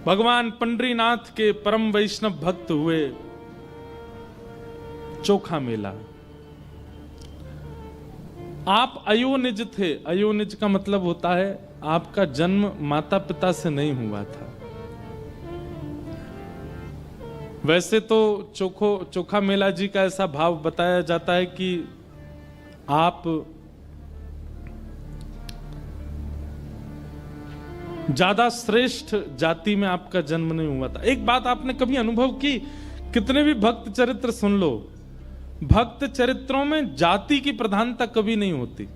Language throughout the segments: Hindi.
भगवान पंडरीनाथ के परम वैष्णव भक्त हुए। चोखा मेला। आप अयोनिज थे। अयोनिज का मतलब होता है आपका जन्म माता पिता से नहीं हुआ था। वैसे तो चोखा मेला जी का ऐसा भाव बताया जाता है कि आप ज्यादा श्रेष्ठ जाति में आपका जन्म नहीं हुआ था। एक बात आपने कभी अनुभव की, कितने भी भक्त चरित्र सुन लो, भक्त चरित्रों में जाति की प्रधानता कभी नहीं होती।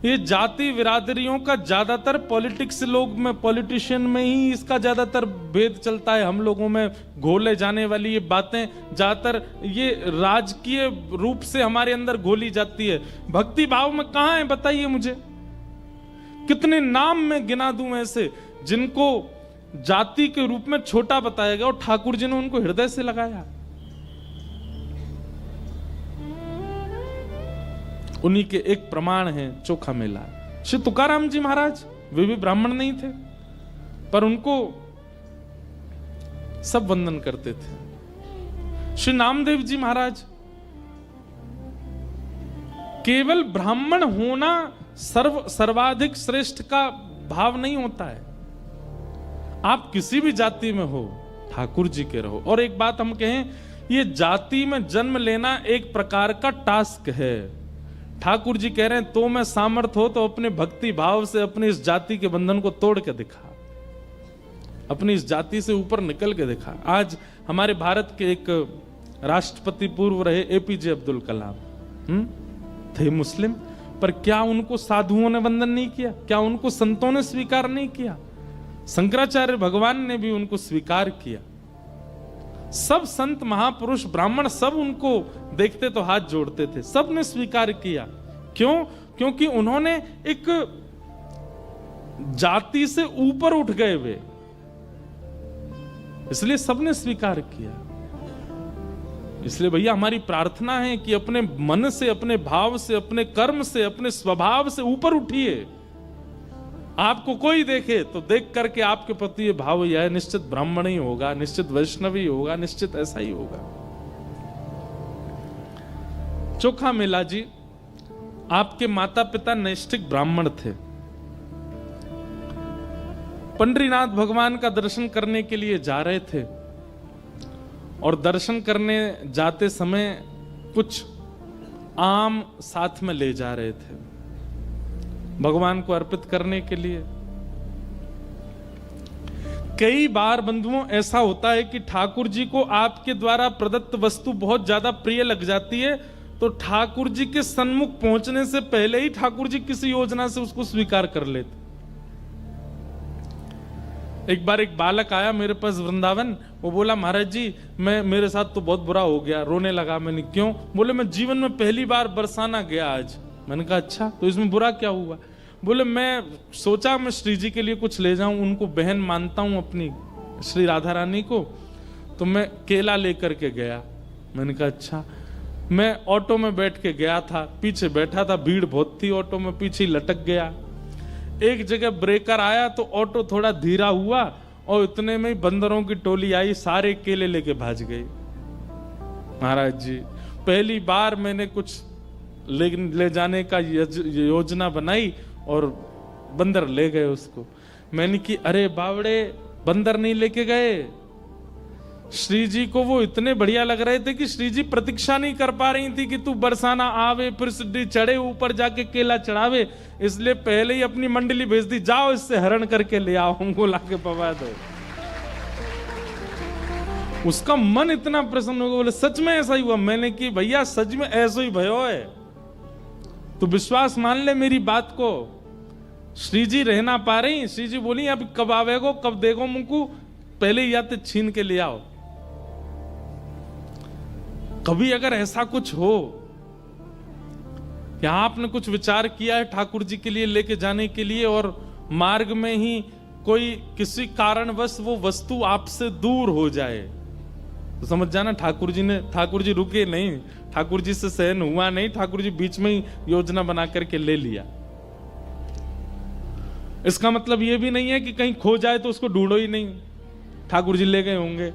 ये जाति बिरादरियों का ज्यादातर पॉलिटिशियन में ही इसका ज्यादातर भेद चलता है। हम लोगों में घोले जाने वाली ये बातें ज्यादातर ये राजकीय रूप से हमारे अंदर घोली जाती है। भक्ति भाव में कहां है बताइए मुझे। कितने नाम में गिना दूं ऐसे जिनको जाति के रूप में छोटा बताया गया और ठाकुर जी ने उनको हृदय से लगाया। उन्हीं के एक प्रमाण है चोखा मेला। श्री तुकाराम जी महाराज, वे भी ब्राह्मण नहीं थे, पर उनको सब वंदन करते थे। श्री नामदेव जी महाराज, केवल ब्राह्मण होना सर्वाधिक श्रेष्ठ का भाव नहीं होता है। आप किसी भी जाति में हो, ठाकुर जी के रहो। और एक बात हम कहें, ये जाति में जन्म लेना एक प्रकार का टास्क है। ठाकुर जी कह रहे हैं तो मैं सामर्थ हो तो अपने भक्ति भाव से अपनी इस जाति के बंधन को तोड़ के दिखा, अपनी इस जाति से ऊपर निकल के दिखा। आज हमारे भारत के एक राष्ट्रपति पूर्व रहे एपीजे अब्दुल कलाम थे मुस्लिम, पर क्या उनको साधुओं ने वंदन नहीं किया? क्या उनको संतों ने स्वीकार नहीं किया? शंकराचार्य भगवान ने भी उनको स्वीकार किया। सब संत महापुरुष ब्राह्मण सब उनको देखते तो हाथ जोड़ते थे, सब ने स्वीकार किया। क्यों? क्योंकि उन्होंने एक जाति से ऊपर उठ गए वे, इसलिए सबने स्वीकार किया। इसलिए भैया हमारी प्रार्थना है कि अपने मन से, अपने भाव से, अपने कर्म से, अपने स्वभाव से ऊपर उठिए। आपको कोई देखे तो देख करके आपके प्रति ये भाव यह है, निश्चित ब्राह्मण ही होगा, निश्चित वैष्णव ही होगा, निश्चित ऐसा ही होगा। चोखा मेला जी, आपके माता पिता नैष्ठिक ब्राह्मण थे। पंडरीनाथ भगवान का दर्शन करने के लिए जा रहे थे और दर्शन करने जाते समय कुछ आम साथ में ले जा रहे थे भगवान को अर्पित करने के लिए। कई बार बंधुओं ऐसा होता है कि ठाकुर जी को आपके द्वारा प्रदत्त वस्तु बहुत ज्यादा प्रिय लग जाती है, तो ठाकुर जी के सन्मुख पहुंचने से पहले ही ठाकुर जी किसी योजना से उसको स्वीकार कर लेते। एक बार एक बालक आया मेरे पास वृंदावन, वो बोला महाराज जी मेरे साथ तो बहुत बुरा हो गया, रोने लगा। मैंने क्यों? बोले मैं जीवन में पहली बार बरसाना गया आज। मैंने कहा अच्छा, तो इसमें बुरा क्या हुआ? बोले मैं सोचा मैं श्री जी के लिए कुछ ले जाऊं, उनको बहन मानता हूं अपनी श्री राधा रानी को, तो मैं केला लेकर के गया। मैंने कहा अच्छा। मैं ऑटो में बैठ के गया था, पीछे बैठा था, भीड़ बहुत थी ऑटो में, पीछे लटक गया। एक जगह ब्रेकर आया तो ऑटो थोड़ा धीरा हुआ और इतने में ही बंदरों की टोली आई, सारे केले लेके भाग गई। महाराज जी पहली बार मैंने कुछ ले जाने का योजना बनाई और बंदर ले गए उसको। मैंने कि अरे बावड़े, बंदर नहीं लेके गए। श्री जी को वो इतने बढ़िया लग रहे थे कि श्री जी प्रतीक्षा नहीं कर पा रही थी कि तू बरसाना आवे, फिर सीढ़ी चढ़े, ऊपर जाके केला चढ़ावे, इसलिए पहले ही अपनी मंडली भेज दी, जाओ इससे हरण करके ले आओ, हमको लाके पवा दो। उसका मन इतना प्रसन्न हो गया, बोले सच में ऐसा ही हुआ? मैंने कि भैया सच में ऐसा ही भयो है, तो विश्वास मान ले मेरी बात को। श्री जी रहना पा रही, श्री जी बोली अब कब आवेगो, कब देगो मुझको, पहले ही आते छीन के ले आओ। कभी अगर ऐसा कुछ हो कि आपने कुछ विचार किया है ठाकुर जी के लिए लेके जाने के लिए और मार्ग में ही कोई किसी कारणवश वो वस्तु आपसे दूर हो जाए, तो समझ जाना ठाकुर जी रुके नहीं, ठाकुर जी से सहन हुआ नहीं, ठाकुर जी बीच में ही योजना बना करके ले लिया। इसका मतलब ये भी नहीं है कि कहीं खो जाए तो उसको ढूंढो ही नहीं। ठाकुर जी ले गए होंगे।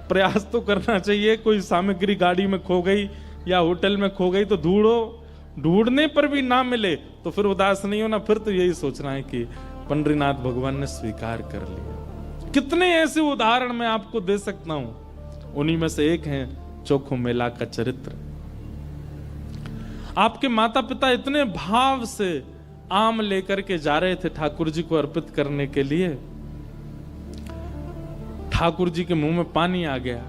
प्रयास तो करना चाहिए, कोई सामग्री गाड़ी में खो गई या होटल में खो गई तो ढूंढो, ढूंढने पर भी ना मिले तो फिर उदास नहीं होना, फिर तो यही सोचना है कि पंडरीनाथ भगवान ने स्वीकार कर लिया। कितने ऐसे उदाहरण मैं आपको दे सकता हूं, उन्हीं में से एक है चोखो मेला का चरित्र। आपके माता पिता इतने भाव से आम लेकर के जा रहे थे ठाकुर जी को अर्पित करने के लिए, ठाकुर जी के मुंह में पानी आ गया।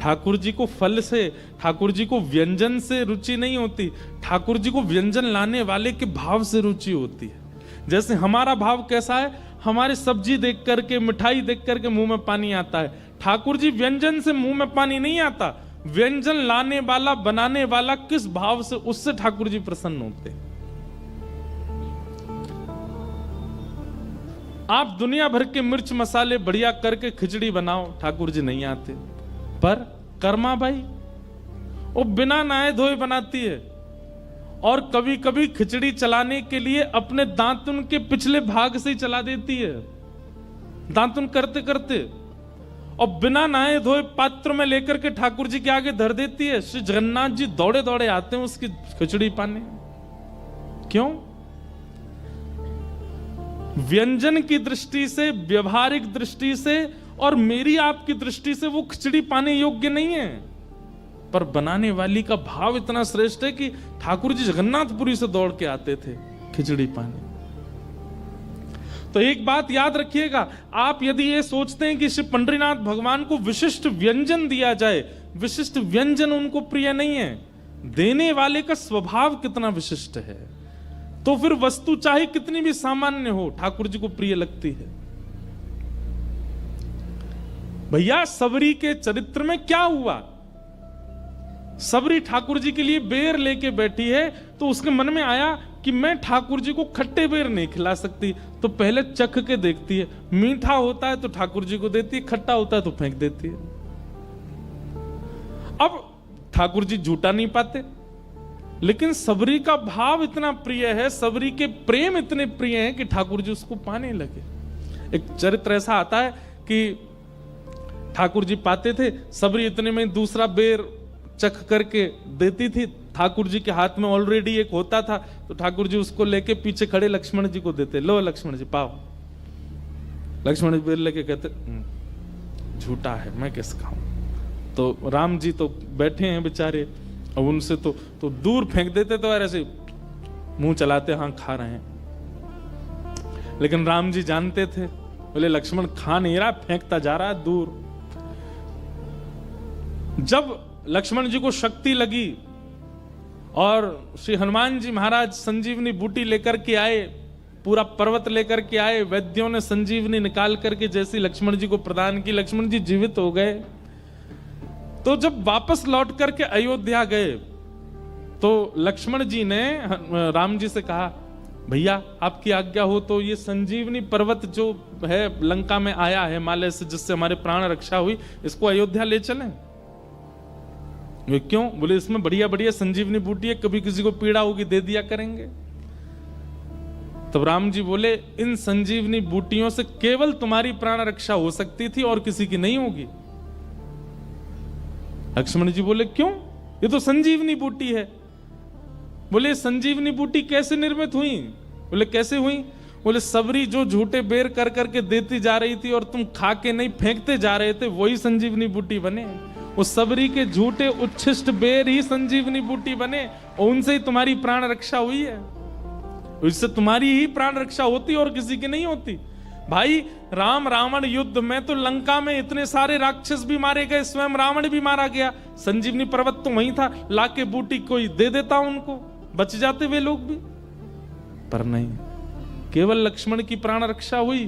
ठाकुर जी को फल से, ठाकुर जी को व्यंजन से रुचि नहीं होती, ठाकुर जी को व्यंजन लाने वाले के भाव से रुचि होती है। जैसे हमारा भाव कैसा है, हमारे सब्जी देख करके, मिठाई देख करके मुंह में पानी आता है। ठाकुर जी व्यंजन से मुंह में पानी नहीं आता, व्यंजन लाने वाला, बनाने वाला किस भाव से, उससे ठाकुर जी प्रसन्न होते। आप दुनिया भर के मिर्च मसाले बढ़िया करके खिचड़ी बनाओ, ठाकुर जी नहीं आते। पर कर्मा भाई वो बिना नहाए धोए बनाती है, और कभी कभी खिचड़ी चलाने के लिए अपने दांतुन के पिछले भाग से ही चला देती है, दांतुन करते करते, और बिना नहाए धोए पात्र में लेकर के ठाकुर जी के आगे धर देती है। श्री जगन्नाथ जी दौड़े दौड़े आते हैं उसकी खिचड़ी पाने। क्यों? व्यंजन की दृष्टि से, व्यवहारिक दृष्टि से और मेरी आपकी दृष्टि से वो खिचड़ी पाने योग्य नहीं है, पर बनाने वाली का भाव इतना श्रेष्ठ है कि ठाकुर जी जगन्नाथपुरी से दौड़ के आते थे खिचड़ी पाने। तो एक बात याद रखिएगा, आप यदि ये सोचते हैं कि श्री पंडरीनाथ भगवान को विशिष्ट व्यंजन दिया जाए, विशिष्ट व्यंजन उनको प्रिय नहीं है, देने वाले का स्वभाव कितना विशिष्ट है, तो फिर वस्तु चाहे कितनी भी सामान्य हो ठाकुर जी को प्रिय लगती है। भैया सबरी के चरित्र में क्या हुआ? सबरी ठाकुर जी के लिए बेर लेके बैठी है, तो उसके मन में आया कि मैं ठाकुर जी को खट्टे बेर नहीं खिला सकती, तो पहले चख के देखती है, मीठा होता है तो ठाकुर जी को देती है, खट्टा होता है तो फेंक देती है। अब ठाकुर जी झूठा नहीं पाते, लेकिन सबरी का भाव इतना प्रिय है, सबरी के प्रेम इतने प्रिय हैं कि ठाकुर जी उसको पाने लगे। एक चरित्र ऐसा आता है कि ठाकुर जी पाते थे, सबरी इतने में दूसरा बेर चख करके देती थी, ठाकुर जी के हाथ में ऑलरेडी एक होता था, तो ठाकुर जी उसको लेके पीछे खड़े लक्ष्मण जी को देते, लो लक्ष्मण जी पाओ। लक्ष्मण जी बेर लेके कहते झूठा है, मैं कैसे खाऊं? तो राम जी तो बैठे हैं बेचारे, और उनसे तो दूर फेंक देते, तो ऐसे मुंह चलाते, हाँ खा रहे हैं। लेकिन राम जी जानते थे, बोले लक्ष्मण खा नहीं रहा, फेंकता जा रहा है दूर। जब लक्ष्मण जी को शक्ति लगी और श्री हनुमान जी महाराज संजीवनी बूटी लेकर के आए, पूरा पर्वत लेकर के आए, वैद्यों ने संजीवनी निकाल करके जैसी लक्ष्मण जी को प्रदान की, लक्ष्मण जी जीवित हो गए। तो जब वापस लौट करके अयोध्या गए, तो लक्ष्मण जी ने राम जी से कहा, भैया आपकी आज्ञा हो तो ये संजीवनी पर्वत जो है लंका में आया है हिमालय से, जिससे हमारे प्राण रक्षा हुई, इसको अयोध्या ले चलें। वे क्यों? बोले इसमें बढ़िया बढ़िया संजीवनी बूटी है, कभी किसी को पीड़ा होगी दे दिया करेंगे। तब राम जी बोले, इन संजीवनी बूटियों से केवल तुम्हारी प्राण रक्षा हो सकती थी और किसी की नहीं होगी। लक्ष्मण जी बोले क्यों? ये तो संजीवनी बूटी है। बोले संजीवनी बूटी कैसे निर्मित हुई? बोले कैसे हुई? बोले सबरी जो झूठे बेर कर करके देती जा रही थी और तुम खा के नहीं फेंकते जा रहे थे, वही संजीवनी बूटी बने। उस सबरी के झूठे उच्छिष्ट बेर ही संजीवनी बूटी बने, और उनसे ही तुम्हारी प्राण रक्षा हुई है। इससे तुम्हारी ही प्राण रक्षा होती और किसी की नहीं होती। भाई राम रावण युद्ध में तो लंका में इतने सारे राक्षस भी मारे गए, स्वयं रावण भी मारा गया, संजीवनी पर्वत तो वहीं था, लाके बूटी कोई दे देता उनको, बच जाते वे लोग भी। पर नहीं, केवल लक्ष्मण की प्राण रक्षा हुई,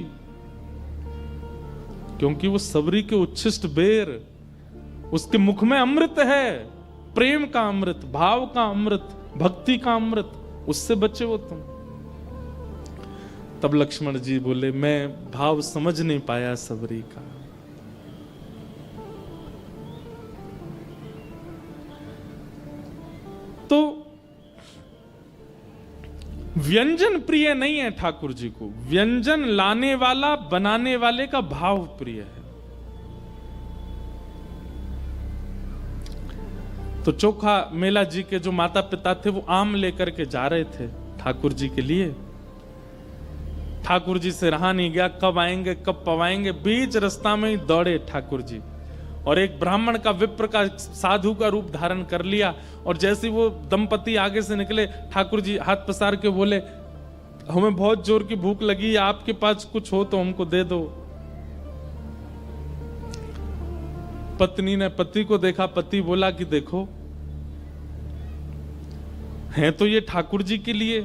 क्योंकि वो सबरी के उच्छिष्ट बेर, उसके मुख में अमृत है, प्रेम का अमृत, भाव का अमृत, भक्ति का अमृत, उससे बचे हो तुम। तब लक्ष्मण जी बोले, मैं भाव समझ नहीं पाया सबरी का। तो व्यंजन प्रिय नहीं है ठाकुर जी को, व्यंजन लाने वाला बनाने वाले का भाव प्रिय है। तो चोखा मेला जी के जो माता पिता थे वो आम लेकर के जा रहे थे ठाकुर जी के लिए। ठाकुर जी से रहा नहीं गया, कब आएंगे कब पवाएंगे, बीच रास्ता में ही दौड़े ठाकुर जी और एक ब्राह्मण का, विप्र का, साधु का रूप धारण कर लिया। और जैसे वो दंपति आगे से निकले, ठाकुर जी हाथ पसार के बोले, हमें बहुत जोर की भूख लगी है, आपके पास कुछ हो तो हमको दे दो। पत्नी ने पति को देखा, पति बोला कि देखो हैं तो ये ठाकुर जी के लिए,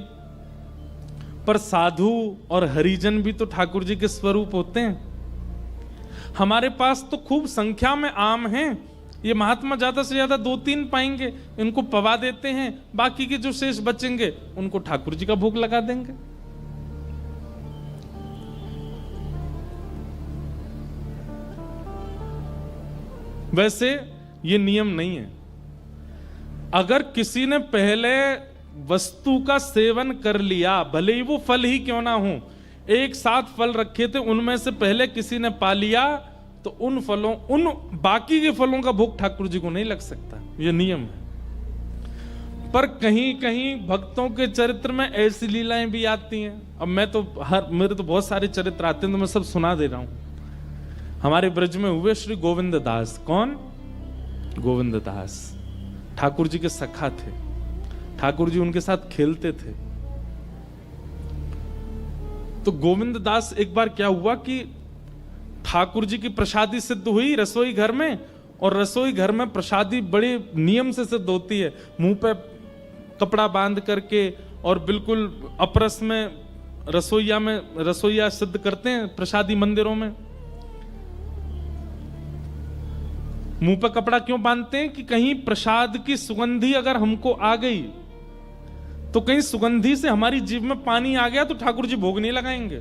पर साधु और हरिजन भी तो ठाकुर जी के स्वरूप होते हैं। हमारे पास तो खूब संख्या में आम हैं, ये महात्मा ज्यादा से ज्यादा 2-3 पाएंगे, इनको पवा देते हैं, बाकी के जो शेष बचेंगे उनको ठाकुर जी का भोग लगा देंगे। वैसे ये नियम नहीं है। अगर किसी ने पहले वस्तु का सेवन कर लिया, भले ही वो फल ही क्यों ना हो, एक साथ फल रखे थे, उनमें से पहले किसी ने पा लिया, तो उन फलों, उन बाकी के फलों का भोग ठाकुर जी को नहीं लग सकता, ये नियम है। पर कहीं कहीं भक्तों के चरित्र में ऐसी लीलाएं भी आती हैं। अब मैं तो मेरे तो बहुत सारे चरित्र आते हैं, तो मैं सब सुना दे रहा हूं। हमारे ब्रज में हुए श्री गोविंद दास। कौन? गोविंद दास ठाकुर जी के सखा थे, ठाकुर जी उनके साथ खेलते थे। तो गोविंद दास, एक बार क्या हुआ कि ठाकुर जी की प्रसादी सिद्ध हुई रसोई घर में, और रसोई घर में प्रसादी बड़े नियम से सिद्ध होती है, मुंह पे कपड़ा बांध करके, और बिल्कुल अपरस में रसोईया सिद्ध करते हैं प्रसादी मंदिरों में। मुंह पे कपड़ा क्यों बांधते हैं? कि कहीं प्रसाद की सुगंधी अगर हमको आ गई, तो कहीं सुगंधी से हमारी जीभ में पानी आ गया तो ठाकुर जी भोग नहीं लगाएंगे।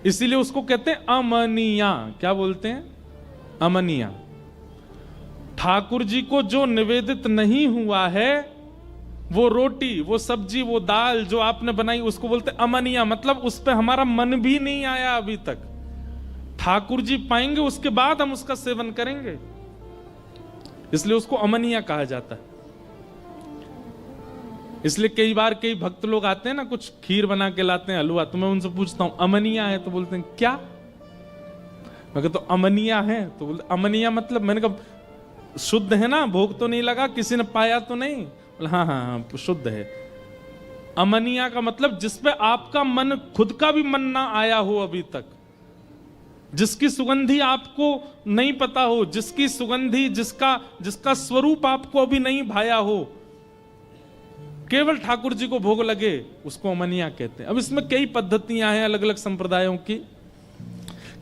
इसीलिए उसको कहते हैं अमनिया। क्या बोलते हैं? अमनिया। ठाकुर जी को जो निवेदित नहीं हुआ है, वो रोटी, वो सब्जी, वो दाल जो आपने बनाई, उसको बोलते हैं अमनिया। मतलब उस पर हमारा मन भी नहीं आया अभी तक, ठाकुर जी पाएंगे उसके बाद हम उसका सेवन करेंगे, इसलिए उसको अमनिया कहा जाता है। इसलिए कई बार कई भक्त लोग आते हैं ना, कुछ खीर बना के लाते हैं, हलवा, तो मैं उनसे पूछता हूं अमनिया है? तो बोलते हैं क्या? मैं कहता तो अमनिया है, तो बोलते अमनिया मतलब, मैंने कहा शुद्ध है ना, भोग तो नहीं लगा, किसी ने पाया तो नहीं? बोले हाँ हाँ हाँ शुद्ध है। अमनिया का मतलब जिसपे आपका मन, खुद का भी मन ना आया हो अभी तक, जिसकी सुगंधी आपको नहीं पता हो, जिसकी सुगंधी, जिसका स्वरूप आपको अभी नहीं भाया हो, केवल ठाकुर जी को भोग लगे, उसको अमनिया कहते हैं। अब इसमें कई पद्धतियां हैं अलग अलग संप्रदायों की।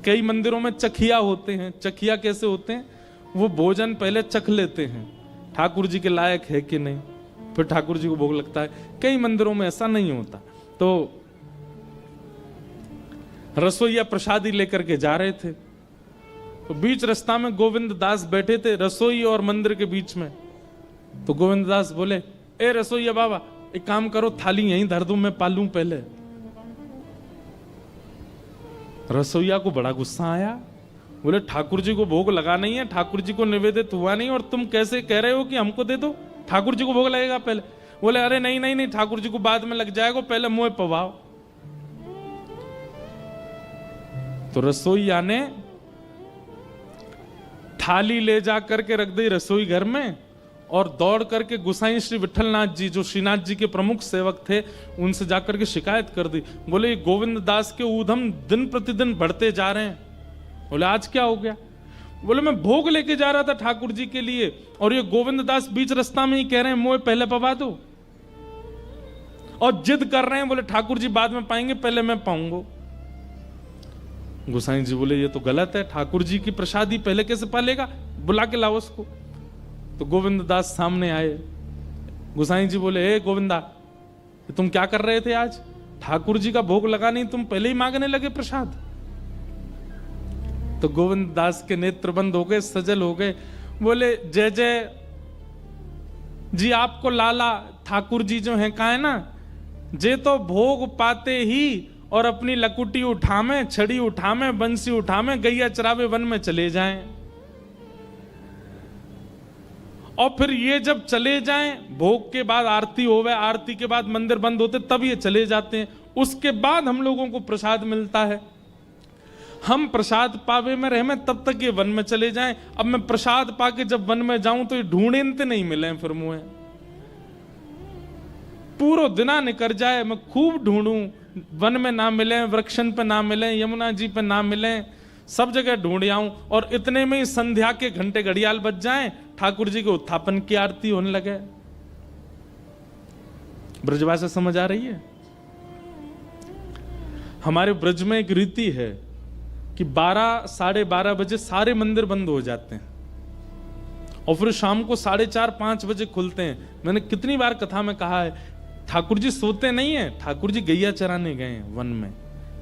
कई मंदिरों में चखिया होते हैं। चखिया कैसे होते हैं? वो भोजन पहले चख लेते हैं, ठाकुर जी के लायक है कि नहीं, फिर ठाकुर जी को भोग लगता है। कई मंदिरों में ऐसा नहीं होता। तो रसोईया प्रसादी लेकर के जा रहे थे, तो बीच रास्ता में गोविंद दास बैठे थे, रसोई और मंदिर के बीच में। तो गोविंद दास बोले, ए रसोईया बाबा, एक काम करो, थाली यहीं धर दूं, मैं पालूं पहले। रसोईया को बड़ा गुस्सा आया, बोले ठाकुर जी को भोग लगा नहीं है, ठाकुर जी को निवेदित हुआ नहीं, और तुम कैसे कह रहे हो कि हमको दे दो, ठाकुर जी को भोग लगेगा पहले? बोले अरे नहीं नहीं नहीं, ठाकुर जी को बाद में लग जाएगा, पहले मुंह पवाओ। तो रसोईया ने थाली ले जा करके रख दी रसोई घर में, और दौड़ करके गोसाई श्री विठलनाथ जी, जो श्रीनाथ जी के प्रमुख सेवक थे, उनसे जाकर के शिकायत कर दी। बोले गोविंद दास के ऊधम दिन प्रतिदिन बढ़ते जा रहे हैं। बोले आज क्या हो गया? बोले मैं भोग लेके जा रहा था ठाकुर जी के लिए, और ये गोविंद दास बीच रास्ता में ही कह रहे हैं मुझे पहले पवा दो, और जिद कर रहे हैं, बोले ठाकुर जी बाद में पाएंगे, पहले मैं पाऊंगा। गोसाई जी बोले ये तो गलत है, ठाकुर जी की प्रसादी पहले कैसे पालेगा, बुला के लाओ उसको। तो गोविंद दास सामने आए। गोसाई जी बोले, हे गोविंदा, तुम क्या कर रहे थे आज? ठाकुर जी का भोग लगा नहीं, तुम पहले ही मांगने लगे प्रसाद। तो गोविंद दास के नेत्र बंद हो गए, सजल हो गए। बोले जय जय जी, आपको लाला ठाकुर जी जो है, कहा है ना, जे तो भोग पाते ही और अपनी लकुटी उठामे, छड़ी उठामे, बंसी उठामे, गैया चरावे वन में चले जाएं। और फिर ये जब चले जाएं, भोग के बाद आरती होवे, आरती के बाद मंदिर बंद होते, तब ये चले जाते हैं। उसके बाद हम लोगों को प्रसाद मिलता है। हम प्रसाद पावे में रहे में तब तक ये वन में चले जाएं। अब मैं प्रसाद पाके जब वन में जाऊं तो ये ढूंढते नहीं मिले, फिर मुझे पूरा दिना निकल जाए, मैं खूब ढूंढूं, वन में ना मिले, वृक्षन पे ना मिले, यमुना जी पे ना मिले, सब जगह ढूंढ आऊं। और इतने में ही संध्या के घंटे घड़ियाल बज जाएं, ठाकुर जी के उत्थापन की आरती होने लगे। ब्रजभाषा समझ आ रही है? हमारे ब्रज में एक रीति है कि 12 साढ़े 12 बजे सारे मंदिर बंद हो जाते हैं और फिर शाम को 4:30 5 बजे खुलते हैं। मैंने कितनी बार कथा में कहा है, ठाकुर जी सोते नहीं है, ठाकुर जी गैया चराने गए हैं वन में,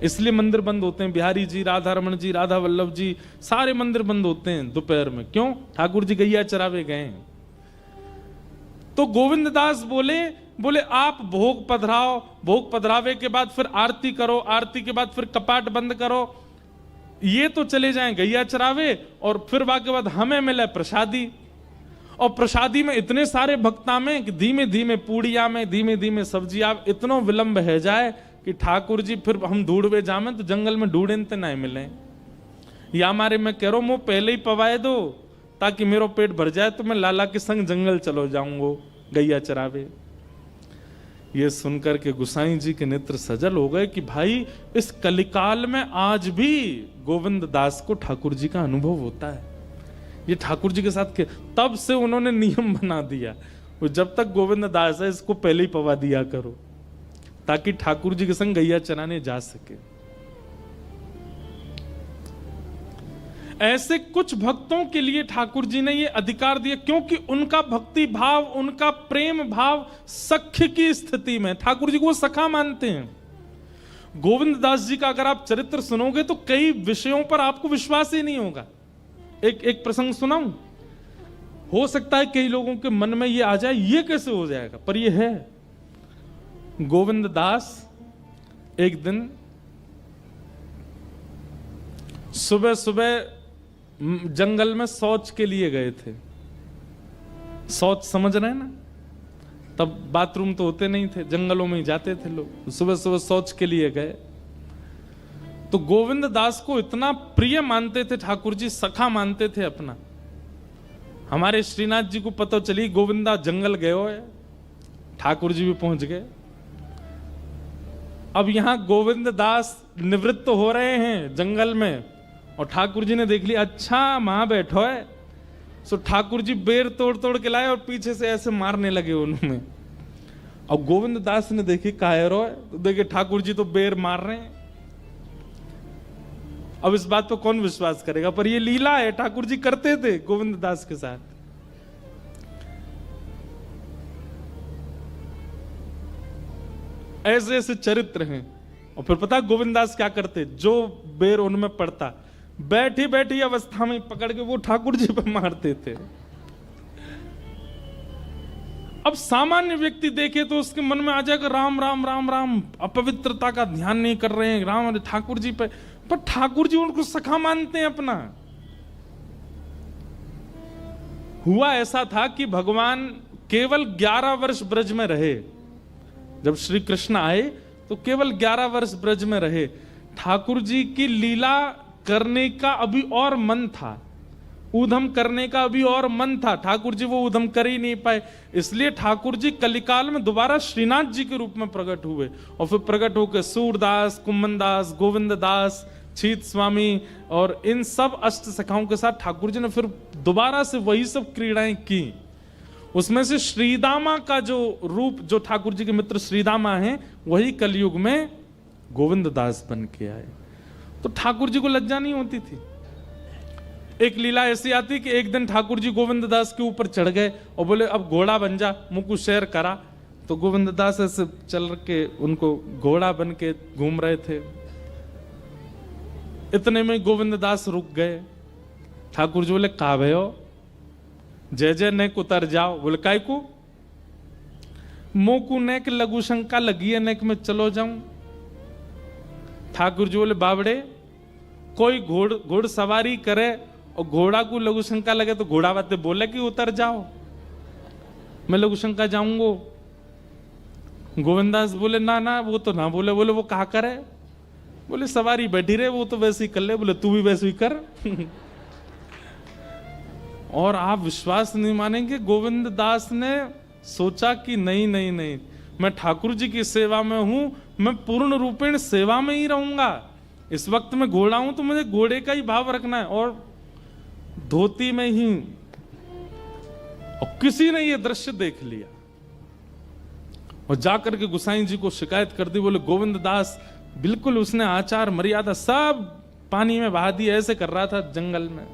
इसलिए मंदिर बंद होते हैं। बिहारी जी, राधा रमन जी, राधा वल्लभ जी, सारे मंदिर बंद होते हैं दोपहर में। क्यों? ठाकुर जी गैया चरावे गए हैं। तो गोविंद दास बोले आप भोग पधराओ, भोग पधरावे के बाद फिर आरती करो, आरती के बाद फिर कपाट बंद करो, ये तो चले जाएं गैया चरावे, और फिर वाके बाद हमें मिले प्रसादी। और प्रसादी में इतने सारे भक्ता में कि धीमे धीमे पूड़िया में, धीमे धीमे सब्जियां, इतनो विलंब है जाए कि ठाकुर जी फिर हम ढूंढवे जामे तो जंगल में ढूंढते नहीं मिले। या हमारे मैं कह रहा हूं, मुंह पहले ही पवाए दो ताकि मेरा पेट भर जाए तो मैं लाला के संग जंगल चलो जाऊंगो गैया चरावे। ये सुनकर के गुसाई जी के नेत्र सजल हो गए कि भाई इस कलिकाल में आज भी गोविंद दास को ठाकुर जी का अनुभव होता है। ये ठाकुर जी के साथ के तब से उन्होंने नियम बना दिया, वो जब तक गोविंद दास है इसको पहले ही पवा दिया करो ताकि ठाकुर जी के संग गैया चराने जा सके। ऐसे कुछ भक्तों के लिए ठाकुर जी ने ये अधिकार दिया क्योंकि उनका भक्ति भाव, उनका प्रेम भाव सख्य की स्थिति में, ठाकुर जी को वो सखा मानते हैं। गोविंद दास जी का अगर आप चरित्र सुनोगे तो कई विषयों पर आपको विश्वास ही नहीं होगा। एक प्रसंग सुनाऊं, हो सकता है कई लोगों के मन में ये आ जाए ये कैसे हो जाएगा, पर ये है। गोविंद दास एक दिन सुबह सुबह जंगल में शौच के लिए गए थे। शौच समझ रहे हैं ना? तब बाथरूम तो होते नहीं थे, जंगलों में ही जाते थे लोग। सुबह सुबह शौच के लिए गए तो गोविंद दास को इतना प्रिय मानते थे ठाकुर जी, सखा मानते थे अपना। हमारे श्रीनाथ जी को पता चली गोविंदा जंगल गए हो, ठाकुर जी भी पहुंच गए। अब यहां गोविंद दास निवृत्त हो रहे हैं जंगल में और ठाकुर जी ने देख लिया, अच्छा मां बैठो है। सो ठाकुर जी बेर तोड़ तोड़ के लाए और पीछे से ऐसे मारने लगे उन्होंने। और गोविंद दास ने देखी कायरो है, तो देखे ठाकुर जी तो बेर मार रहे हैं। अब इस बात पर कौन विश्वास करेगा, पर ये लीला है, ठाकुर जी करते थे गोविंद दास के साथ। ऐसे ऐसे चरित्र हैं। और फिर पता गोविंद दास क्या करते, जो बेर उनमें पड़ता बैठी बैठी अवस्था में पकड़ के वो ठाकुर जी पे मारते थे। अब सामान्य व्यक्ति देखे तो उसके मन में आ जाएगा राम राम राम राम, अपवित्रता का ध्यान नहीं कर रहे हैं राम ठाकुर जी पे, पर ठाकुर जी उनको सखा मानते हैं अपना। हुआ ऐसा था कि भगवान केवल 11 वर्ष ब्रज में रहे। जब श्री कृष्ण आए तो केवल 11 वर्ष ब्रज में रहे। ठाकुर जी की लीला करने का अभी और मन था, ऊधम करने का अभी और मन था, ठाकुर जी वो ऊधम कर ही नहीं पाए। इसलिए ठाकुर जी कलिकाल में दोबारा श्रीनाथ जी के रूप में प्रकट हुए और फिर प्रकट होकर सूरदास, कुम्मनदास, गोविंद दास, छीत स्वामी और इन सब अष्ट सखाओं के साथ ठाकुर जी ने फिर दोबारा से वही सब क्रीड़ाएं की। उसमें से श्रीदामा का जो रूप, जो ठाकुर जी के मित्र श्रीदामा हैं, वही कलयुग में गोविंद दास बन के आए। तो ठाकुर जी को लज्जा नहीं होती थी। एक लीला ऐसी आती कि एक दिन ठाकुर जी गोविंद दास के ऊपर चढ़ गए और बोले अब घोड़ा बन जा, मुझको शेर करा। तो गोविंद दास ऐसे चल के उनको घोड़ा बन के घूम रहे थे। इतने में गोविंद दास रुक गए। ठाकुर जी बोले का भयो, जय जय ने उतर जाओ। बोले काय को? मोकू नेक लघु शंका लगी है नेक में चलो जाऊं। ठाकुर जी बोले बावड़े, कोई घोड़ सवारी करे और घोड़ा को लघु शंका लगे तो घोड़ा बाते बोले कि उतर जाओ, मैं लघु शंका जाऊंगो। गोविंदास बोले ना ना वो तो ना बोले। बोले वो कहा करे? बोले सवारी बैठी रहे वो तो वैसे ही कर ले। बोले तू भी वैसे ही कर। और आप विश्वास नहीं मानेंगे, गोविंद दास ने सोचा कि नहीं नहीं नहीं, मैं ठाकुर जी की सेवा में हूं, मैं पूर्ण रूपेण सेवा में ही रहूंगा। इस वक्त मैं घोड़ा हूं तो मुझे घोड़े का ही भाव रखना है और धोती में ही। और किसी ने ये दृश्य देख लिया और जाकर के गोसाई जी को शिकायत कर दी। बोले गोविंद दास बिल्कुल उसने आचार मर्यादा सब पानी में बहा दी, ऐसे कर रहा था जंगल में।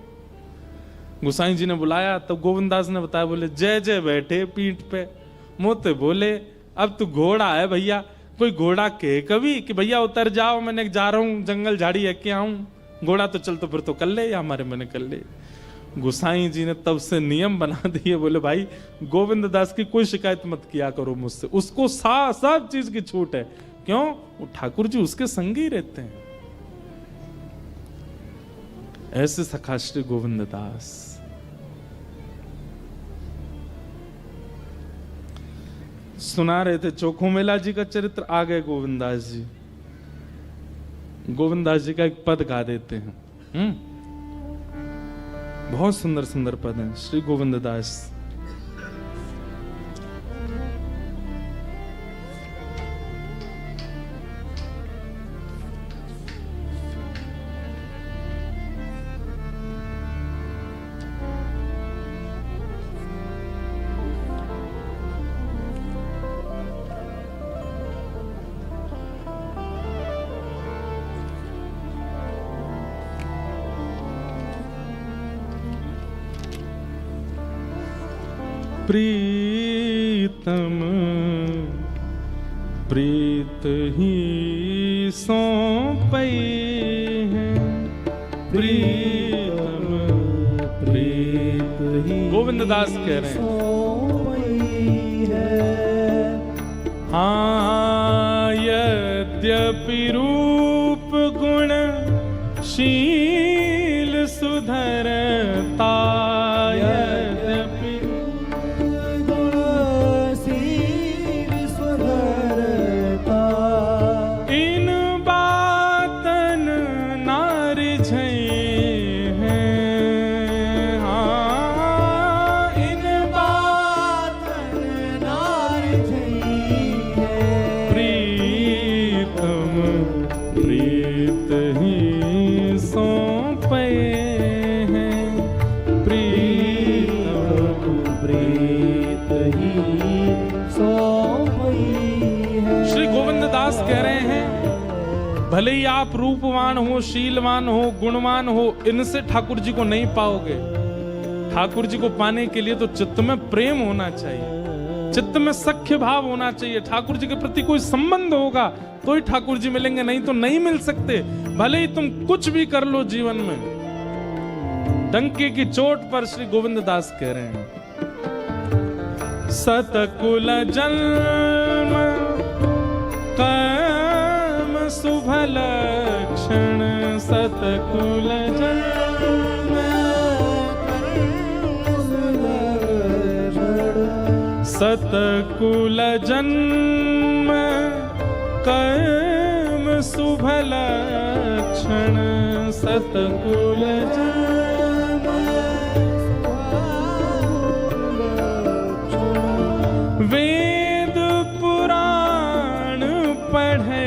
गोसाई जी ने बुलाया तब गोविंद दास ने बताया। बोले जय जय बैठे पीठ पे, मोते बोले अब तू घोड़ा है भैया, कोई घोड़ा कहे कभी कि भैया उतर जाओ, मैंने जा रहा हूं जंगल झाड़ी है क्या आऊं, घोड़ा तो चल तो फिर तो कर ले या हमारे मैंने कर ले। गोसाई जी ने तब से नियम बना दिए। बोले भाई गोविंद दास की कोई शिकायत मत किया करो मुझसे, उसको सब चीज की छूट है। क्यों? वो ठाकुर जी उसके संग ही रहते हैं। ऐसे सखा श्री गोविंद दास। सुना रहे थे चोखो मेला जी का चरित्र, आ गए गोविंदास जी। गोविंदास जी का एक पद गा देते हैं। बहुत सुंदर सुंदर पद हैं श्री गोविंद दास। प्रीतम प्रीत ही सौंपई है, प्रीतम प्रीत ही गोविंद दास कह रहे हैं। हाँ यद्यपि रूप गुण शील सुधरता, भले ही आप रूपवान हो, शीलवान हो, गुणवान हो, इनसे ठाकुर जी को नहीं पाओगे। ठाकुर जी को पाने के लिए तो चित्त में प्रेम होना चाहिए, चित्त में सख्य भाव होना चाहिए, ठाकुर जी के प्रति कोई संबंध होगा तो ही ठाकुर जी मिलेंगे, नहीं तो नहीं मिल सकते। भले ही तुम कुछ भी कर लो जीवन में। डंके की चोट पर श्री गोविंद दास कह रहे हैं, सतकुल जन्म शुभ लक्षण, सतकुल जन्म सतकुल जन्म कर्म शुभ लक्षण, सतकुल जन्म वेद पुराण पढ़े,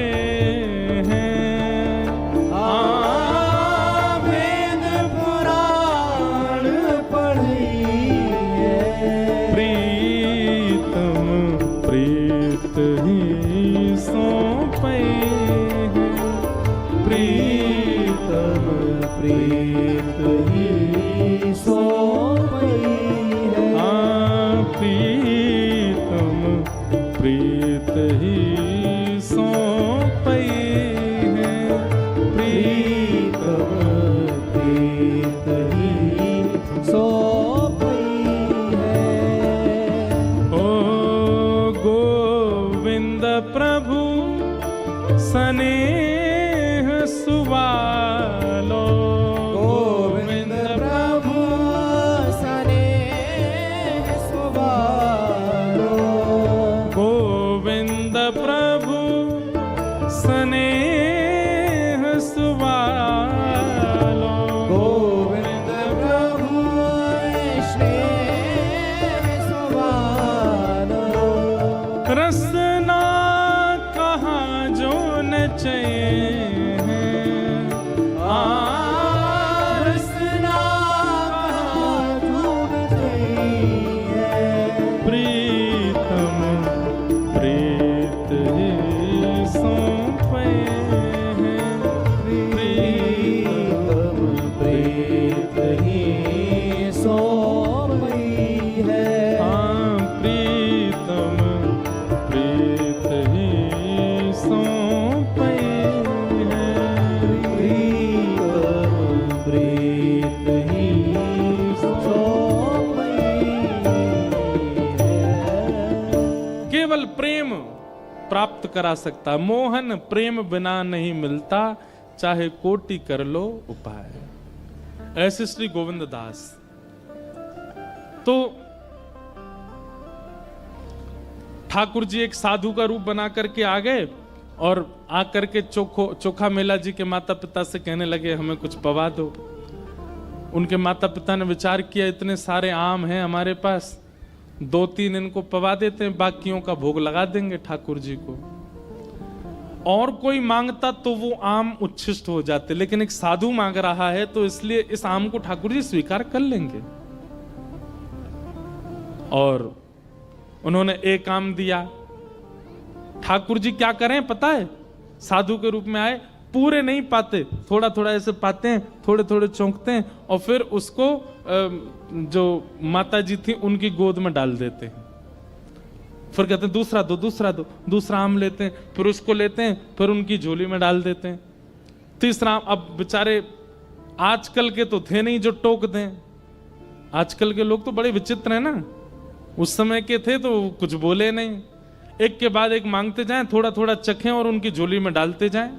प्राप्त करा सकता। मोहन प्रेम बिना नहीं मिलता, चाहे कोटि कर लो उपाय। ऐसे श्री गोविंद दास। तो ठाकुर जी एक साधु का रूप बना करके आ गए और आकर के चोखा मेला जी के माता पिता से कहने लगे हमें कुछ पवा दो। उनके माता पिता ने विचार किया इतने सारे आम हैं हमारे पास, 2-3 इनको पवा देते हैं, बाकियों का भोग लगा देंगे ठाकुर जी को। और कोई मांगता तो वो आम उच्छिष्ट हो जाते, लेकिन एक साधु मांग रहा है तो इसलिए इस आम को ठाकुर जी स्वीकार कर लेंगे। और उन्होंने एक आम दिया। ठाकुर जी क्या करें पता है, साधु के रूप में आए, पूरे नहीं पाते, थोड़ा थोड़ा ऐसे पाते हैं, थोड़े थोड़े चौंकते हैं और फिर उसको जो माता जी थी उनकी गोद में डाल देते हैं। फिर कहते हैं दूसरा दो, दूसरा दो, दूसरा आम लेते हैं, फिर उसको लेते हैं, फिर उनकी झोली में डाल देते हैं। तीसरा आम, अब बेचारे आजकल के तो थे नहीं जो टोक दें, आजकल के लोग तो बड़े विचित्र हैं ना, उस समय के थे तो कुछ बोले नहीं, एक के बाद एक मांगते जाएं, थोड़ा थोड़ा चखें और उनकी झोली में डालते जाएं।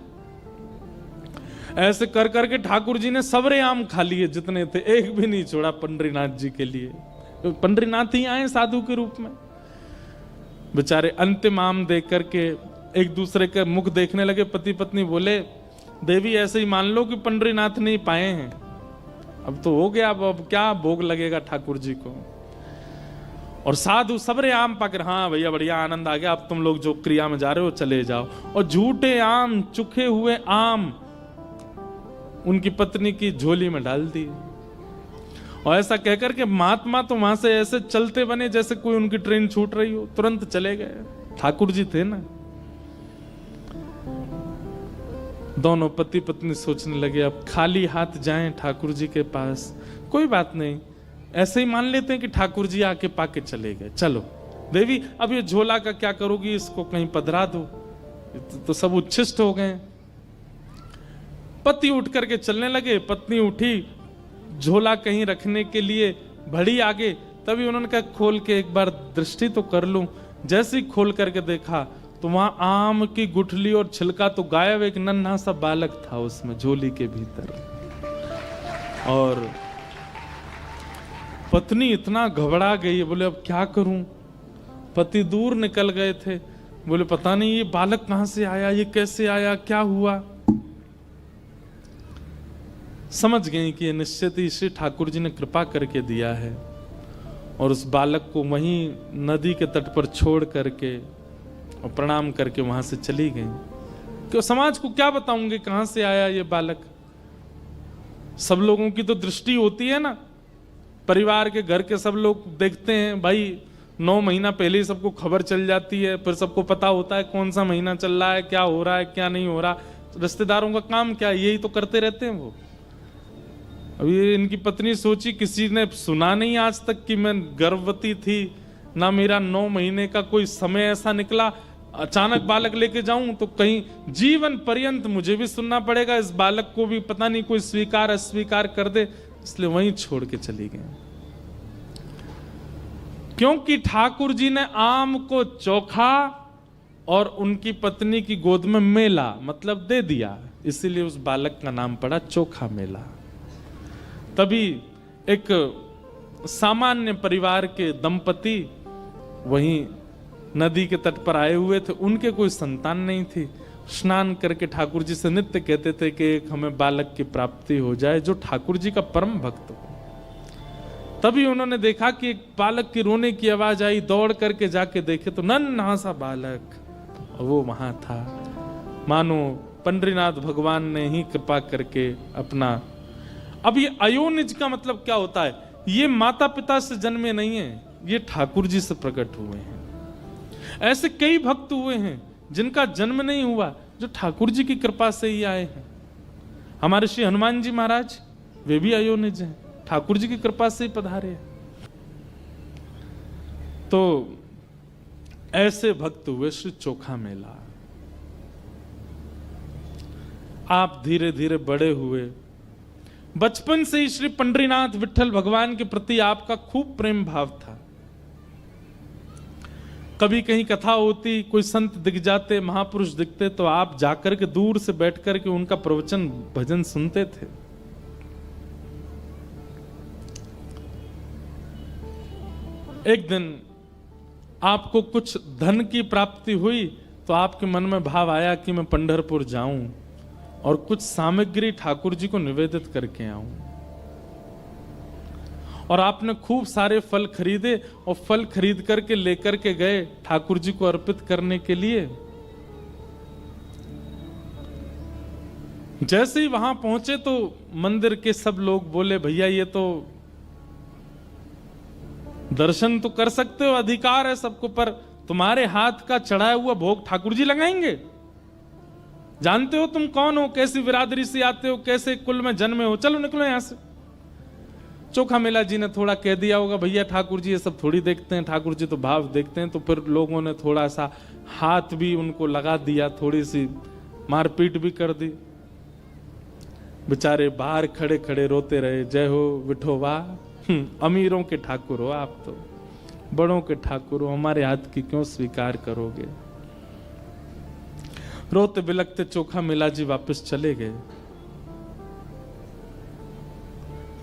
ऐसे कर करके ठाकुर जी ने सबरे आम खा लिए जितने थे, एक भी नहीं छोड़ा पंडरीनाथ जी के लिए। तो पंडरीनाथ ही आए साधु के रूप में। बेचारे अंतिम आम देख करके एक दूसरे के मुख देखने लगे। पति पत्नी बोले देवी ऐसे ही मान लो कि पंडरीनाथ नहीं पाए हैं, अब तो हो गया, अब क्या भोग लगेगा ठाकुर जी को। और साधु सबरे आम पाकर, हाँ भैया बढ़िया आनंद आ गया, अब तुम लोग जो क्रिया में जा रहे हो चले जाओ। और झूठे आम, चुखे हुए आम उनकी पत्नी की झोली में डाल दी। और ऐसा कहकर के महात्मा तो वहां से ऐसे चलते बने जैसे कोई उनकी ट्रेन छूट रही हो, तुरंत चले गए। ठाकुर जी थे ना। दोनों पति पत्नी सोचने लगे अब खाली हाथ जाएं ठाकुर जी के पास, कोई बात नहीं, ऐसे ही मान लेते हैं कि ठाकुर जी आके पाके चले गए। चलो देवी अब ये झोला का क्या करोगी, इसको कहीं पधरा दो, तो सब उच्छिष्ट हो गए। पति उठ करके चलने लगे, पत्नी उठी झोला कहीं रखने के लिए बढ़ी आगे, तभी उन्होंने कहा खोल के एक बार दृष्टि तो कर लूं। जैसे ही खोल करके देखा तो वहां आम की गुठली और छिलका तो गायब, एक नन्हा सा बालक था उसमें झोली के भीतर। और पत्नी इतना घबरा गई, बोले अब क्या करूं। पति दूर निकल गए थे, बोले पता नहीं ये बालक कहां से आया, ये कैसे आया, क्या हुआ। समझ गई कि ये निश्चित ही श्री ठाकुर जी ने कृपा करके दिया है। और उस बालक को वहीं नदी के तट पर छोड़ करके और प्रणाम करके वहां से चली गई। क्यों समाज को क्या बताऊंगी कहां से आया ये बालक। सब लोगों की तो दृष्टि होती है ना, परिवार के घर के सब लोग देखते हैं भाई, 9 महीना पहले ही सबको खबर चल जाती है, फिर सबको पता होता है कौन सा महीना चल रहा है, क्या हो रहा है क्या नहीं हो रहा। रिश्तेदारों का काम क्या है, यही तो करते रहते हैं वो। अब ये इनकी पत्नी सोची किसी ने सुना नहीं आज तक कि मैं गर्भवती थी, ना मेरा 9 महीने का कोई समय ऐसा निकला, अचानक बालक लेके जाऊं तो कहीं जीवन पर्यंत मुझे भी सुनना पड़ेगा, इस बालक को भी पता नहीं कोई स्वीकार अस्वीकार कर दे, इसलिए वहीं छोड़ के चली गई। क्योंकि ठाकुर जी ने आम को चोखा और उनकी पत्नी की गोद में मेला मतलब दे दिया, इसीलिए उस बालक का नाम पड़ा चोखा मेला। तभी एक सामान्य परिवार के दंपति वहीं नदी के तट पर आए हुए थे, उनके कोई संतान नहीं थी। स्नान करके ठाकुर जी से नित्य कहते थे कि एक हमें बालक की प्राप्ति हो जाए जो ठाकुर जी का परम भक्त हो। तभी उन्होंने देखा कि एक बालक की रोने की आवाज आई, दौड़ करके जाके देखे तो नन्हा सा बालक वो वहां था। मानो पंडरीनाथ भगवान ने ही कृपा करके अपना। अब ये अयोनिज का मतलब क्या होता है, ये माता पिता से जन्मे नहीं है, ये ठाकुर जी से प्रकट हुए हैं। ऐसे कई भक्त हुए हैं जिनका जन्म नहीं हुआ, जो ठाकुर जी की कृपा से ही आए हैं। हमारे श्री हनुमान जी महाराज वे भी अयोनिज हैं, ठाकुर जी की कृपा से ही पधारे हैं। तो ऐसे भक्त हुए श्री चोखा मेला। आप धीरे धीरे बड़े हुए, बचपन से ही श्री पंडरीनाथ विठल भगवान के प्रति आपका खूब प्रेम भाव था। कभी कहीं कथा होती, कोई संत दिख जाते, महापुरुष दिखते, तो आप जाकर के दूर से बैठ कर के उनका प्रवचन भजन सुनते थे। एक दिन आपको कुछ धन की प्राप्ति हुई तो आपके मन में भाव आया कि मैं पंढरपुर जाऊं और कुछ सामग्री ठाकुर जी को निवेदित करके आऊं। और आपने खूब सारे फल खरीदे और फल खरीद करके लेकर के गए ठाकुर जी को अर्पित करने के लिए। जैसे ही वहां पहुंचे तो मंदिर के सब लोग बोले, भैया ये तो दर्शन तो कर सकते हो, अधिकार है सबको, पर तुम्हारे हाथ का चढ़ाया हुआ भोग ठाकुर जी लगाएंगे? जानते हो तुम कौन हो, कैसी बिरादरी से आते हो, कैसे कुल में जन्मे हो, चलो निकलो यहां से। चोखा मेला जी ने थोड़ा कह दिया होगा, भैया ठाकुर जी ये सब थोड़ी देखते हैं, ठाकुर जी तो भाव देखते हैं। तो फिर लोगों ने थोड़ा सा हाथ भी उनको लगा दिया, थोड़ी सी मारपीट भी कर दी। बेचारे बाहर खड़े खड़े रोते रहे, जय हो विठोबा, अमीरों के ठाकुर हो आप, तो बड़ों के ठाकुर हो, हमारे हाथ की क्यों स्वीकार करोगे। रोते बिलखते चोखा मेला जी वापस चले गए।